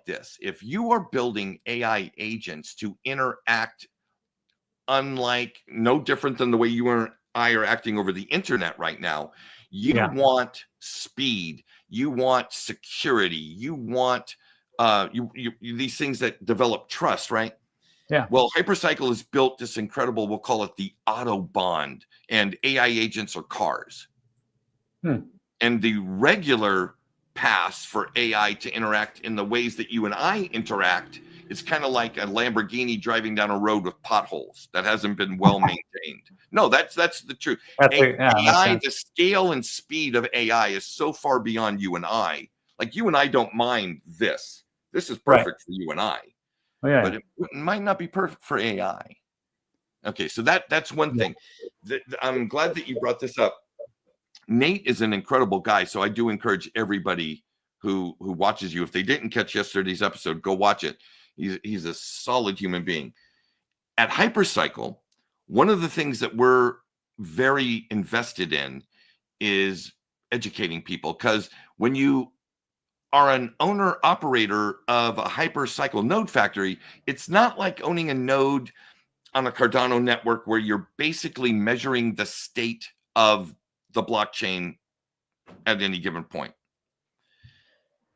this. If you are building AI agents to interact no different than the way you and I are acting over the internet right now, you want speed, you want security, you want these things that develop trust, right? Yeah. Well, HyperCycle has built this incredible, we'll call it the Autobahn, and AI agents are cars. And the regular paths for AI to interact in the ways that you and I interact, it's kind of like a Lamborghini driving down a road with potholes that hasn't been well maintained. No, that's the truth. AI, the scale and speed of AI is so far beyond you and I. Like, you and I don't mind this. This is perfect for you and I. But it might not be perfect for AI. Okay, so that's one thing. I'm glad that you brought this up. Nate is an incredible guy, so I do encourage everybody who watches you. If they didn't catch yesterday's episode, go watch it. He's a solid human being. At HyperCycle, one of the things that we're very invested in is educating people, because when you are an owner operator of a HyperCycle node factory, it's not like owning a node on a Cardano network where you're basically measuring the state of the blockchain at any given point.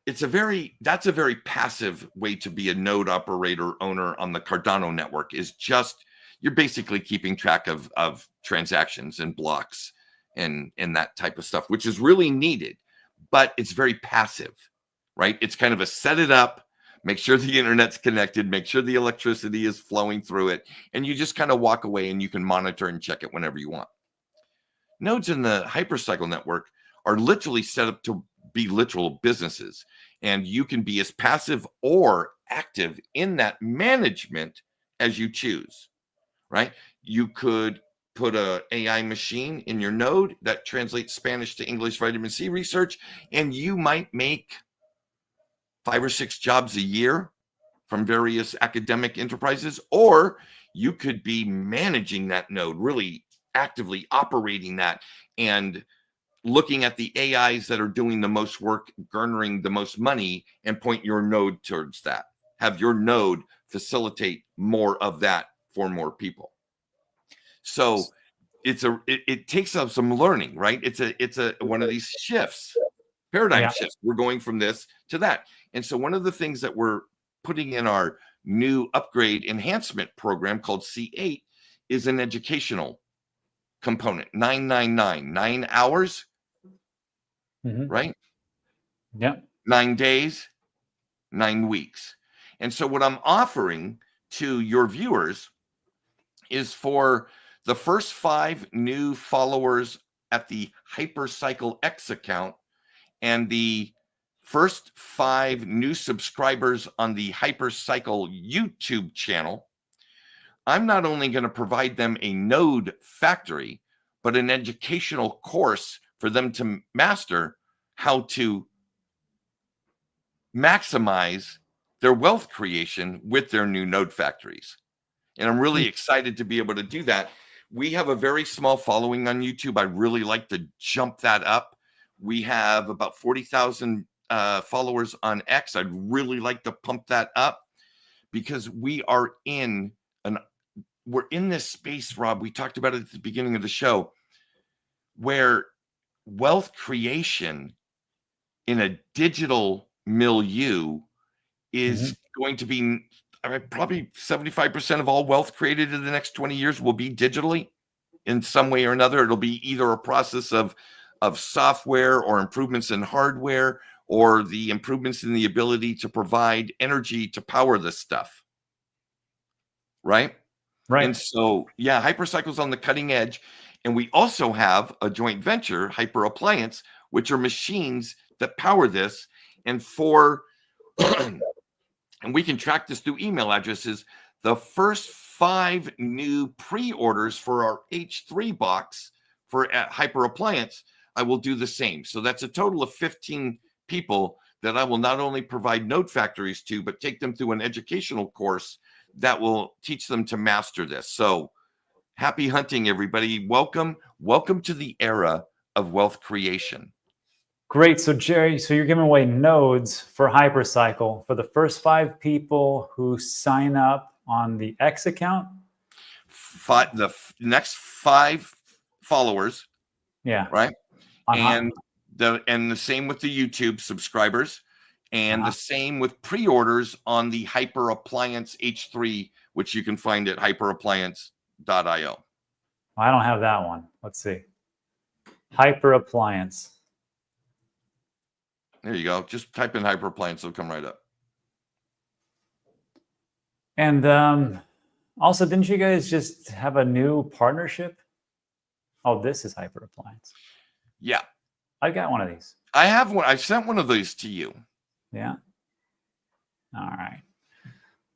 That's a very passive way to be a node operator owner on the Cardano network, is just you're basically keeping track of transactions and blocks and that type of stuff, which is really needed, but it's very passive, right? It's kind of a set it up, make sure the internet's connected, make sure the electricity is flowing through it, and you just kind of walk away and you can monitor and check it whenever you want. Nodes in the HyperCycle network are literally set up to be literal businesses, and you can be as passive or active in that management as you choose, right? You could put a AI machine in your node that translates Spanish to English vitamin C research, and you might make 5 or 6 jobs a year from various academic enterprises, or you could be managing that node, really actively operating that and looking at the AIs that are doing the most work, garnering the most money, and point your node towards that. Have your node facilitate more of that for more people. So it takes up some learning, right? It's a one of these shifts, paradigm shifts. We're going from this to that. And so one of the things that we're putting in our new upgrade enhancement program called C8 is an educational component. 999, 9 hours, right? Yeah. 9 days, 9 weeks. And so what I'm offering to your viewers is for the first 5 new followers at the HyperCycle X account and the first 5 new subscribers on the HyperCycle YouTube channel, I'm not only going to provide them a node factory, but an educational course for them to master how to maximize their wealth creation with their new node factories. And I'm really excited to be able to do that. We have a very small following on YouTube. I really like to jump that up. We have about 40,000 followers on X. I'd really like to pump that up, because we're in this space, Rob. We talked about it at the beginning of the show, where wealth creation in a digital milieu is going to be, probably 75% of all wealth created in the next 20 years will be digitally in some way or another. It'll be either a process of software or improvements in hardware, or the improvements in the ability to provide energy to power this stuff. Right. And so, yeah, HyperCycle's on the cutting edge. And we also have a joint venture, Hyper Appliance, which are machines that power this. And and we can track this through email addresses. The first 5 new pre-orders for our H3 box for Hyper Appliance, I will do the same. So that's a total of 15 people that I will not only provide node factories to, but take them through an educational course that will teach them to master this. So happy hunting, everybody. Welcome to the era of wealth creation. Great. So Jerry, you're giving away nodes for HyperCycle for the first 5 people who sign up on the X account? The next 5 followers. Yeah. Right. And the same with the YouTube subscribers, and the same with pre-orders on the Hyper Appliance H3, which you can find at hyperappliance.io. I don't have that one. Let's see. Hyper Appliance. There you go. Just type in Hyper Appliance, it'll come right up. And also, didn't you guys just have a new partnership? Oh, this is Hyper Appliance. Yeah. I got one of these. I have one. I sent one of these to you. Yeah. All right.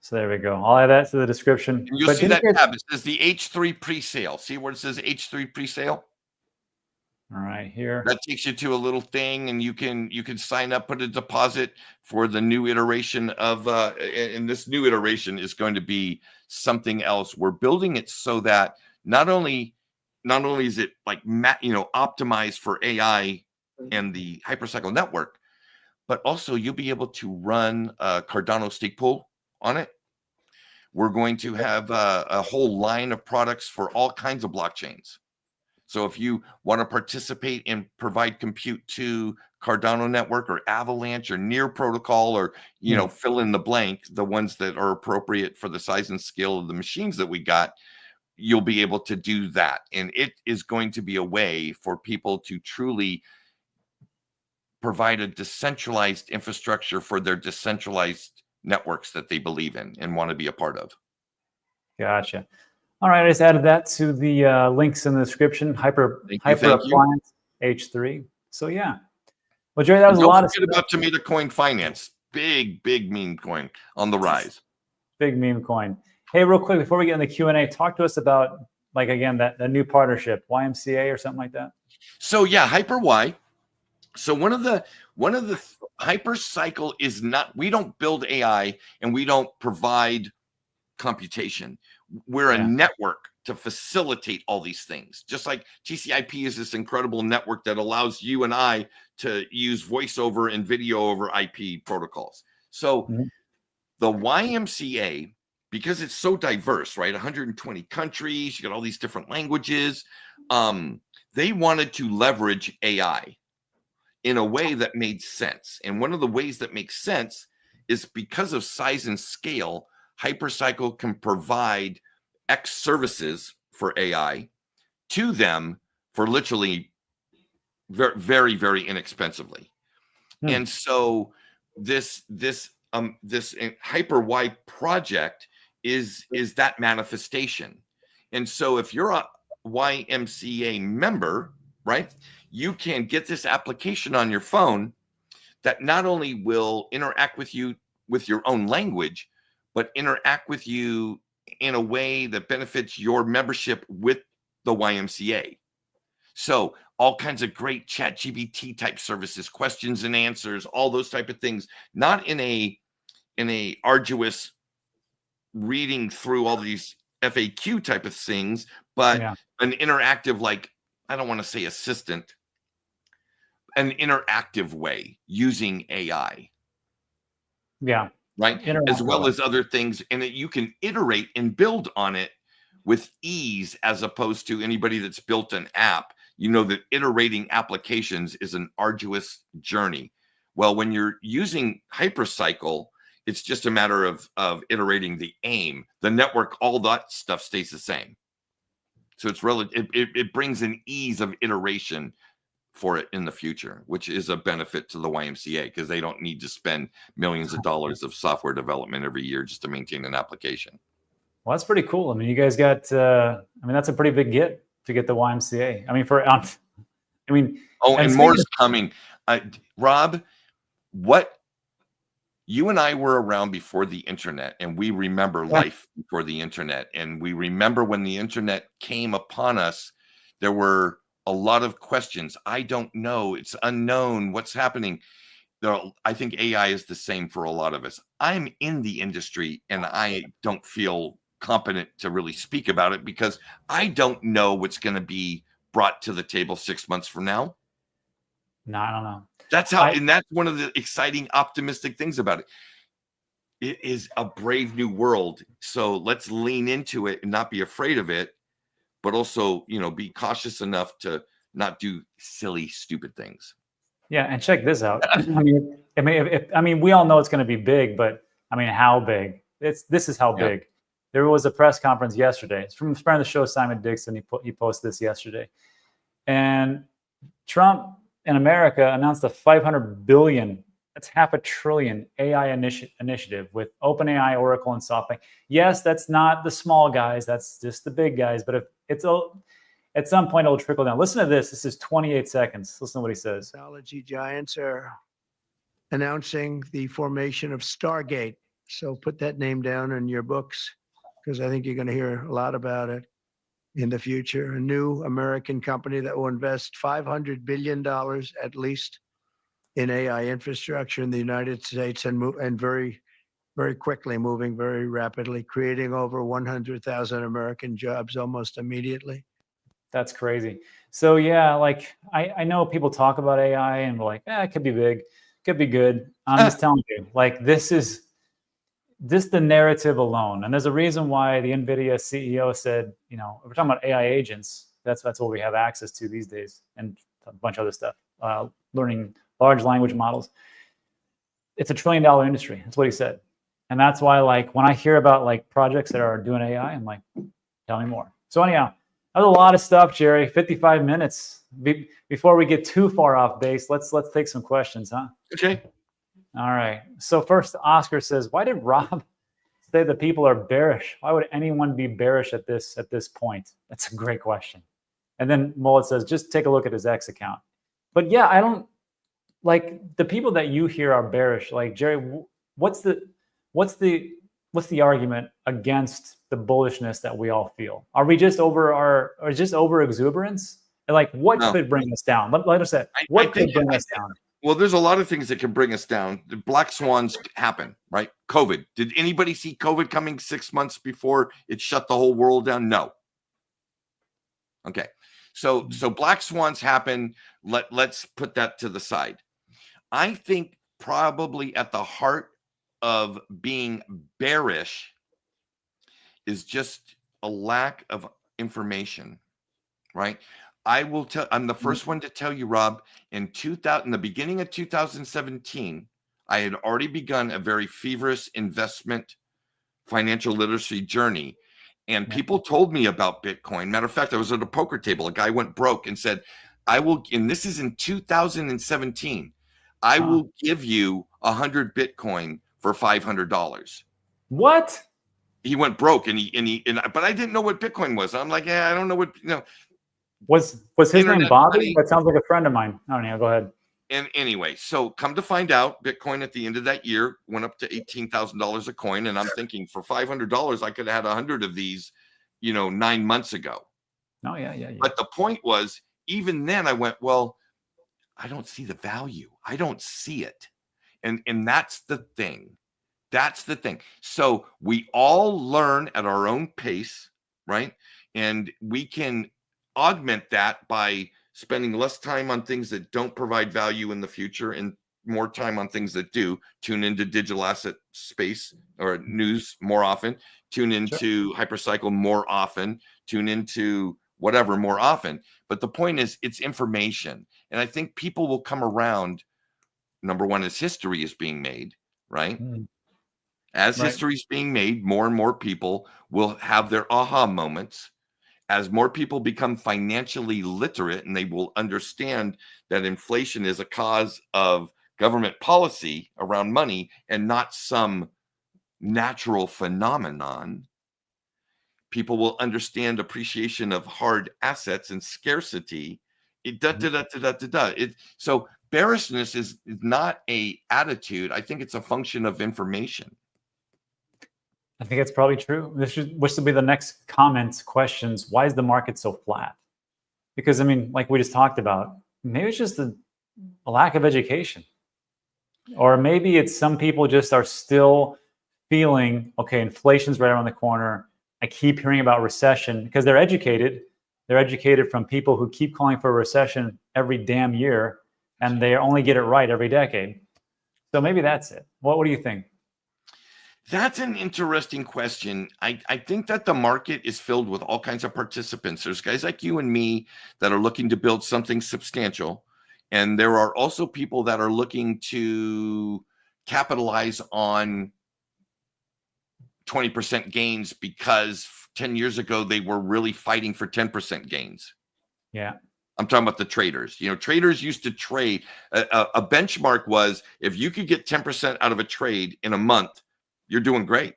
So there we go. I'll add that to the description. And you'll see that tab. It says the H3 pre-sale. See where it says H3 pre-sale? All right, here. That takes you to a little thing, and you can sign up, put a deposit for the new iteration of and this new iteration is going to be something else. We're building it so that not only is it like optimized for AI and the HyperCycle network, but also you'll be able to run a Cardano stake pool on it. We're going to have a whole line of products for all kinds of blockchains. So if you want to participate and provide compute to Cardano network or Avalanche or Near protocol, or fill in the blank, the ones that are appropriate for the size and scale of the machines that we got, you'll be able to do that. And it is going to be a way for people to truly provide a decentralized infrastructure for their decentralized networks that they believe in and want to be a part of. Gotcha. All right, I just added that to the links in the description. Hyper Appliance H3. So yeah. Well, Jerry, that was a lot of stuff. Don't forget about Tomato Coin Finance. Big meme coin on the rise. Big meme coin. Hey, real quick before we get in the Q&A, talk to us about, like, again, that new partnership, YMCA or something like that. So yeah, HyperY. So one of the HyperCycle is not, we don't build AI and we don't provide computation. We're a network to facilitate all these things. Just like TCP is this incredible network that allows you and I to use voice over and video over IP protocols. So the YMCA, because it's so diverse, right? 120 countries, you got all these different languages. They wanted to leverage AI in a way that made sense. And one of the ways that makes sense is because of size and scale, HyperCycle can provide X services for AI to them for literally very, very inexpensively. And so this HyperY project is that manifestation. And so if you're a YMCA member, right, you can get this application on your phone that not only will interact with you with your own language, but interact with you in a way that benefits your membership with the YMCA. So all kinds of great ChatGPT type services, questions and answers, all those type of things, not in a arduous reading through all these FAQ type of things, but an interactive, like, I don't want to say assistant, an interactive way using AI. Yeah. Right. As well as other things. And that you can iterate and build on it with ease, as opposed to anybody that's built an app. You know that iterating applications is an arduous journey. Well, when you're using HyperCycle, it's just a matter of iterating the aim. The network, all that stuff stays the same. So it's it brings an ease of iteration for it in the future, which is a benefit to the YMCA, because they don't need to spend millions of dollars of software development every year just to maintain an application. Well, that's pretty cool. I mean, you guys got, that's a pretty big get to get the YMCA. I mean, and more is coming. Rob, you and I were around before the internet, and we remember life before the internet. And we remember when the internet came upon us, there were a lot of questions. I don't know. It's unknown. What's happening? I think AI is the same for a lot of us. I'm in the industry and I don't feel competent to really speak about it because I don't know what's going to be brought to the table 6 months from now. No, I don't know. That's how, and that's one of the exciting, optimistic things about it. It is a brave new world. So let's lean into it and not be afraid of it, but also, be cautious enough to not do silly, stupid things. Yeah, and check this out. I mean, we all know it's going to be big, but I mean, how big? This is how big. There was a press conference yesterday. It's from a friend of the show, Simon Dixon. He posted this yesterday, and Trump in America announced a $500 billion. That's $500 billion AI initiative with OpenAI, Oracle, and SoftBank. Yes, that's not the small guys. That's just the big guys. But if it's at some point, it'll trickle down. Listen to this. This is 28 seconds. Listen to what he says. Technology giants are announcing the formation of Stargate. So put that name down in your books, because I think you're going to hear a lot about it. in the future, a new American company that will invest $500 billion at least in AI infrastructure in the United States and very, very quickly, moving very rapidly, creating over 100,000 American jobs almost immediately. That's crazy. So yeah, like I know people talk about AI and we're like, it could be big, could be good. I'm just telling you, like this is the narrative alone. And there's a reason why the NVIDIA CEO said, you know, if we're talking about AI agents, that's what we have access to these days, and a bunch of other stuff, learning large language models. It's $1 trillion industry. That's what he said. And that's why, like, when I hear about like projects that are doing AI, I'm like, tell me more. So anyhow, that's a lot of stuff, Jerry. 55 minutes. Before we get too far off base, let's take some questions, huh? Okay. All right. So first, Oscar says, why did Rob say that people are bearish? Why would anyone be bearish at this point? That's a great question. And then Mullet says, just take a look at his X account. But yeah, I don't like the people that you hear are bearish. Like, Jerry, what's the argument against the bullishness that we all feel? Are we just over exuberance? And like, what could bring us down? Let us say, what could bring us down? Well, there's a lot of things that can bring us down. The black swans happen, right? COVID. Did anybody see COVID coming 6 months before it shut the whole world down? No. Okay. So black swans happen. Let's put that to the side. I think probably at the heart of being bearish is just a lack of information, right? I'm the first one to tell you, Rob, in the beginning of 2017, I had already begun a very feverish investment financial literacy journey. And people told me about Bitcoin. Matter of fact, I was at a poker table. A guy went broke and said, and this is in 2017, I will give you 100 Bitcoin for $500. What? He went broke but I didn't know what Bitcoin was. I'm like, I don't know what, Was his name Bobby? That sounds like a friend of mine. Oh, no, go ahead. And anyway, so come to find out, Bitcoin at the end of that year went up to $18,000 a coin. And I'm thinking for $500, I could have had 100 of these, 9 months ago. Oh, yeah. But the point was, even then I went, well, I don't see the value. I don't see it. And that's the thing. That's the thing. So we all learn at our own pace, right? And we can augment that by spending less time on things that don't provide value in the future and more time on things that do. Tune into digital asset space or news more often. Tune into HyperCycle more often. Tune into whatever more often. But the point is, it's information. And I think people will come around. Number one is history is being made, right? As history is being made, more and more people will have their aha moments. As more people become financially literate and they will understand that inflation is a cause of government policy around money and not some natural phenomenon, people will understand appreciation of hard assets and scarcity. So bearishness is not an attitude. I think it's a function of information. I think it's probably true. This will be the next comments, questions. Why is the market so flat? Because, I mean, like we just talked about, maybe it's just a lack of education. Or maybe it's some people just are still feeling, okay, inflation's right around the corner. I keep hearing about recession because they're educated. They're educated from people who keep calling for a recession every damn year, and they only get it right every decade. So maybe that's it. What do you think? That's an interesting question. I think that the market is filled with all kinds of participants. There's guys like you and me that are looking to build something substantial. And there are also people that are looking to capitalize on 20% gains because 10 years ago, they were really fighting for 10% gains. Yeah. I'm talking about the traders. Traders used to trade. A benchmark was if you could get 10% out of a trade in a month, you're doing great.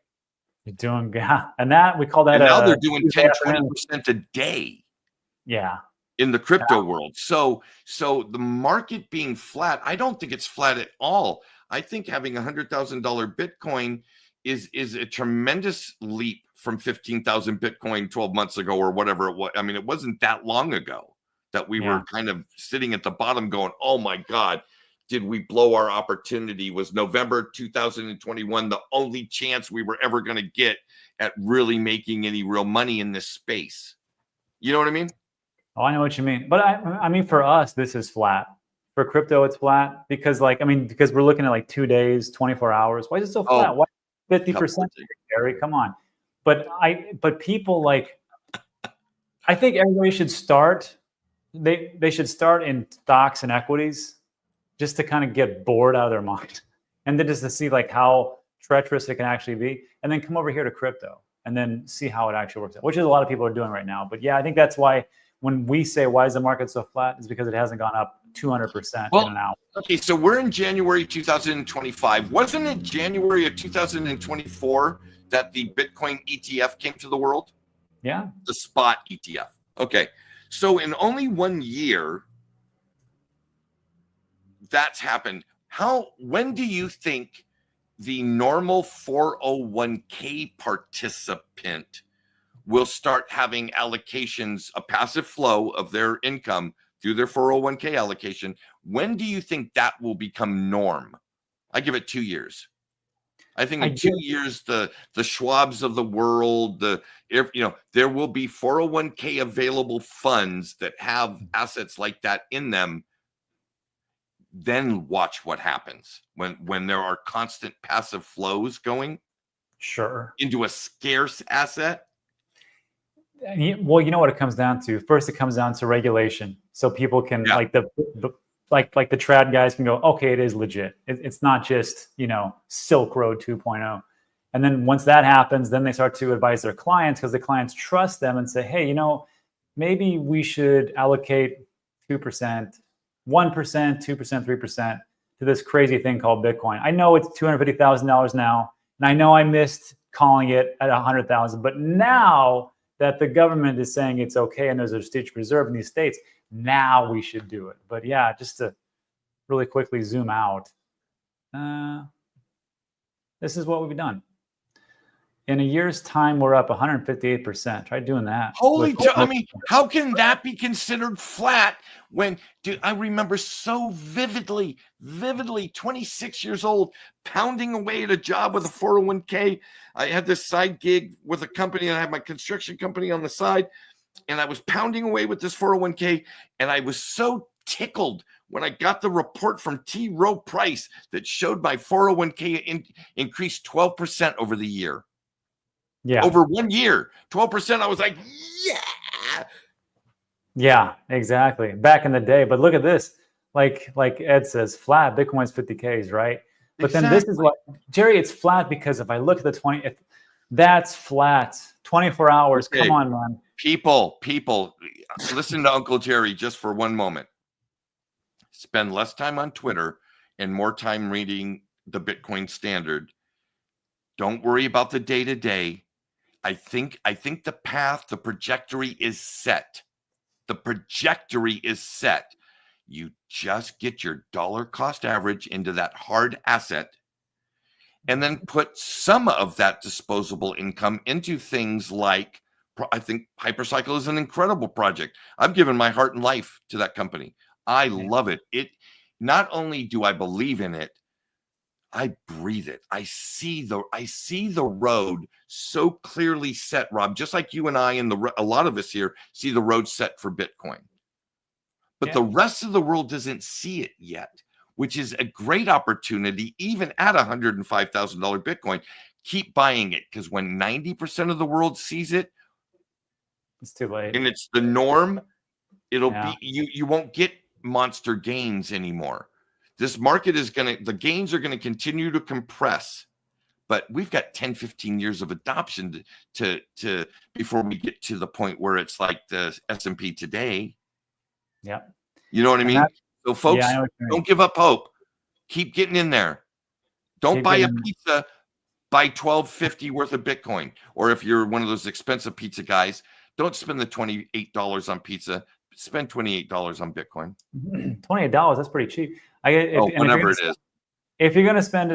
You're doing, yeah. And that we call that. And now they're doing 10, 20% a day. Yeah. In the crypto world. So the market being flat, I don't think it's flat at all. I think having $100,000 Bitcoin is a tremendous leap from 15,000 Bitcoin 12 months ago or whatever it was. I mean, it wasn't that long ago that we were kind of sitting at the bottom going, oh my God, did we blow our opportunity? Was November 2021 the only chance we were ever going to get at really making any real money in this space? You know what I mean? Oh, I know what you mean. But I mean, for us, this is flat. For crypto, it's flat because because we're looking at like 2 days, 24 hours. Why is it so flat? Why 50%? Gary, come on. But people I think everybody should start. They should start in stocks and equities just to kind of get bored out of their mind. And then just to see like how treacherous it can actually be. And then come over here to crypto and then see how it actually works out, which is a lot of people are doing right now. But yeah, I think that's why when we say, why is the market so flat? It's because it hasn't gone up 200% in an hour. Okay, so we're in January 2025. Wasn't it January of 2024 that the Bitcoin ETF came to the world? Yeah. The spot ETF. Okay, so in only 1 year, that's happened. When do you think the normal 401k participant will start having allocations, a passive flow of their income through their 401k allocation? When do you think that will become norm? I give it 2 years. I think in 2 years, the Schwabs of the world, there will be 401k available funds that have assets like that in them. Then watch what happens when there are constant passive flows going into a scarce asset. Well, you know what it comes down to. First, it comes down to regulation, so people can like the trad guys can go, okay, it is legit. It's not just Silk Road 2.0. And then once that happens, then they start to advise their clients because the clients trust them and say, hey, maybe we should allocate 2%, 1%, 2%, 3% to this crazy thing called Bitcoin. I know it's $250,000 now, and I know I missed calling it at 100,000, but now that the government is saying it's okay and there's a strategic reserve in these states, now we should do it. But yeah, just to really quickly zoom out, this is what we've done. In a year's time, we're up 158%. Try doing that. I mean, how can that be considered flat when, dude, I remember so vividly, 26 years old, pounding away at a job with a 401k. I had this side gig with a company, and I had my construction company on the side, and I was pounding away with this 401k, and I was so tickled when I got the report from T. Rowe Price that showed my 401k increased 12% over the year. Yeah. Over 1 year, 12%. I was like, yeah. Yeah, exactly. Back in the day. But look at this. Like Ed says, flat, Bitcoin's 50Ks, right? But then this is what, Jerry, it's flat because if I look at the that's flat. 24 hours. Okay. Come on, man. People, listen to Uncle Jerry just for one moment. Spend less time on Twitter and more time reading the Bitcoin Standard. Don't worry about the day-to-day. I think the path, the trajectory is set. The trajectory is set. You just get your dollar cost average into that hard asset and then put some of that disposable income into things like, I think HyperCycle is an incredible project. I've given my heart and life to that company. I love it. Not only do I believe in it, I breathe it. I see the road so clearly set, Rob, just like you and I and a lot of us here see the road set for Bitcoin. But the rest of the world doesn't see it yet, which is a great opportunity. Even at $105,000 Bitcoin, keep buying it, because when 90% of the world sees it, it's too late. And it's the norm, it'll be you won't get monster gains anymore. This market the gains are going to continue to compress, but we've got 10, 15 years of adoption to before we get to the point where it's like the S&P today. Yeah. You know what I mean? So folks, don't give up hope. Keep getting in there. Don't buy a pizza, buy $12.50 worth of Bitcoin. Or if you're one of those expensive pizza guys, don't spend the $28 on pizza. Spend $28 on Bitcoin. $28, that's pretty cheap. Whatever it is. if you're going to spend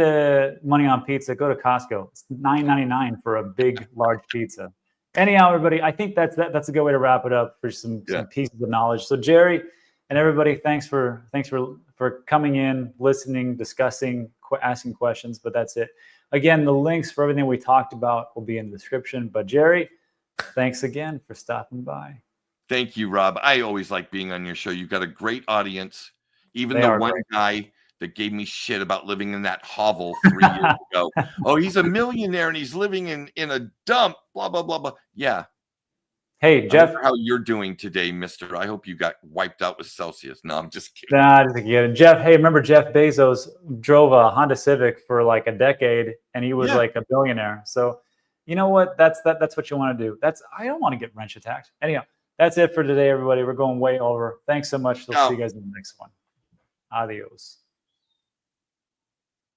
money on pizza, go to Costco. It's $9.99 for a big, large pizza. Anyhow, everybody, I think that's a good way to wrap it up for some pieces of knowledge. So Jerry and everybody, thanks for coming in, listening, discussing, asking questions. But that's it. Again, the links for everything we talked about will be in the description. But Jerry, thanks again for stopping by. Thank you, Rob. I always like being on your show. You've got a great audience. Even the one guy that gave me shit about living in that hovel 3 years ago. Oh, he's a millionaire and he's living in a dump, blah, blah, blah, blah. Yeah. Hey, Jeff. How you're doing today, mister. I hope you got wiped out with Celsius. No, I'm just kidding. Nah, I just get it. Jeff, hey, remember Jeff Bezos drove a Honda Civic for like a decade and he was like a billionaire. So you know what? That's what you want to do. I don't want to get wrench attacked. Anyhow, that's it for today, everybody. We're going way over. Thanks so much. We'll see you guys in the next one. Adios.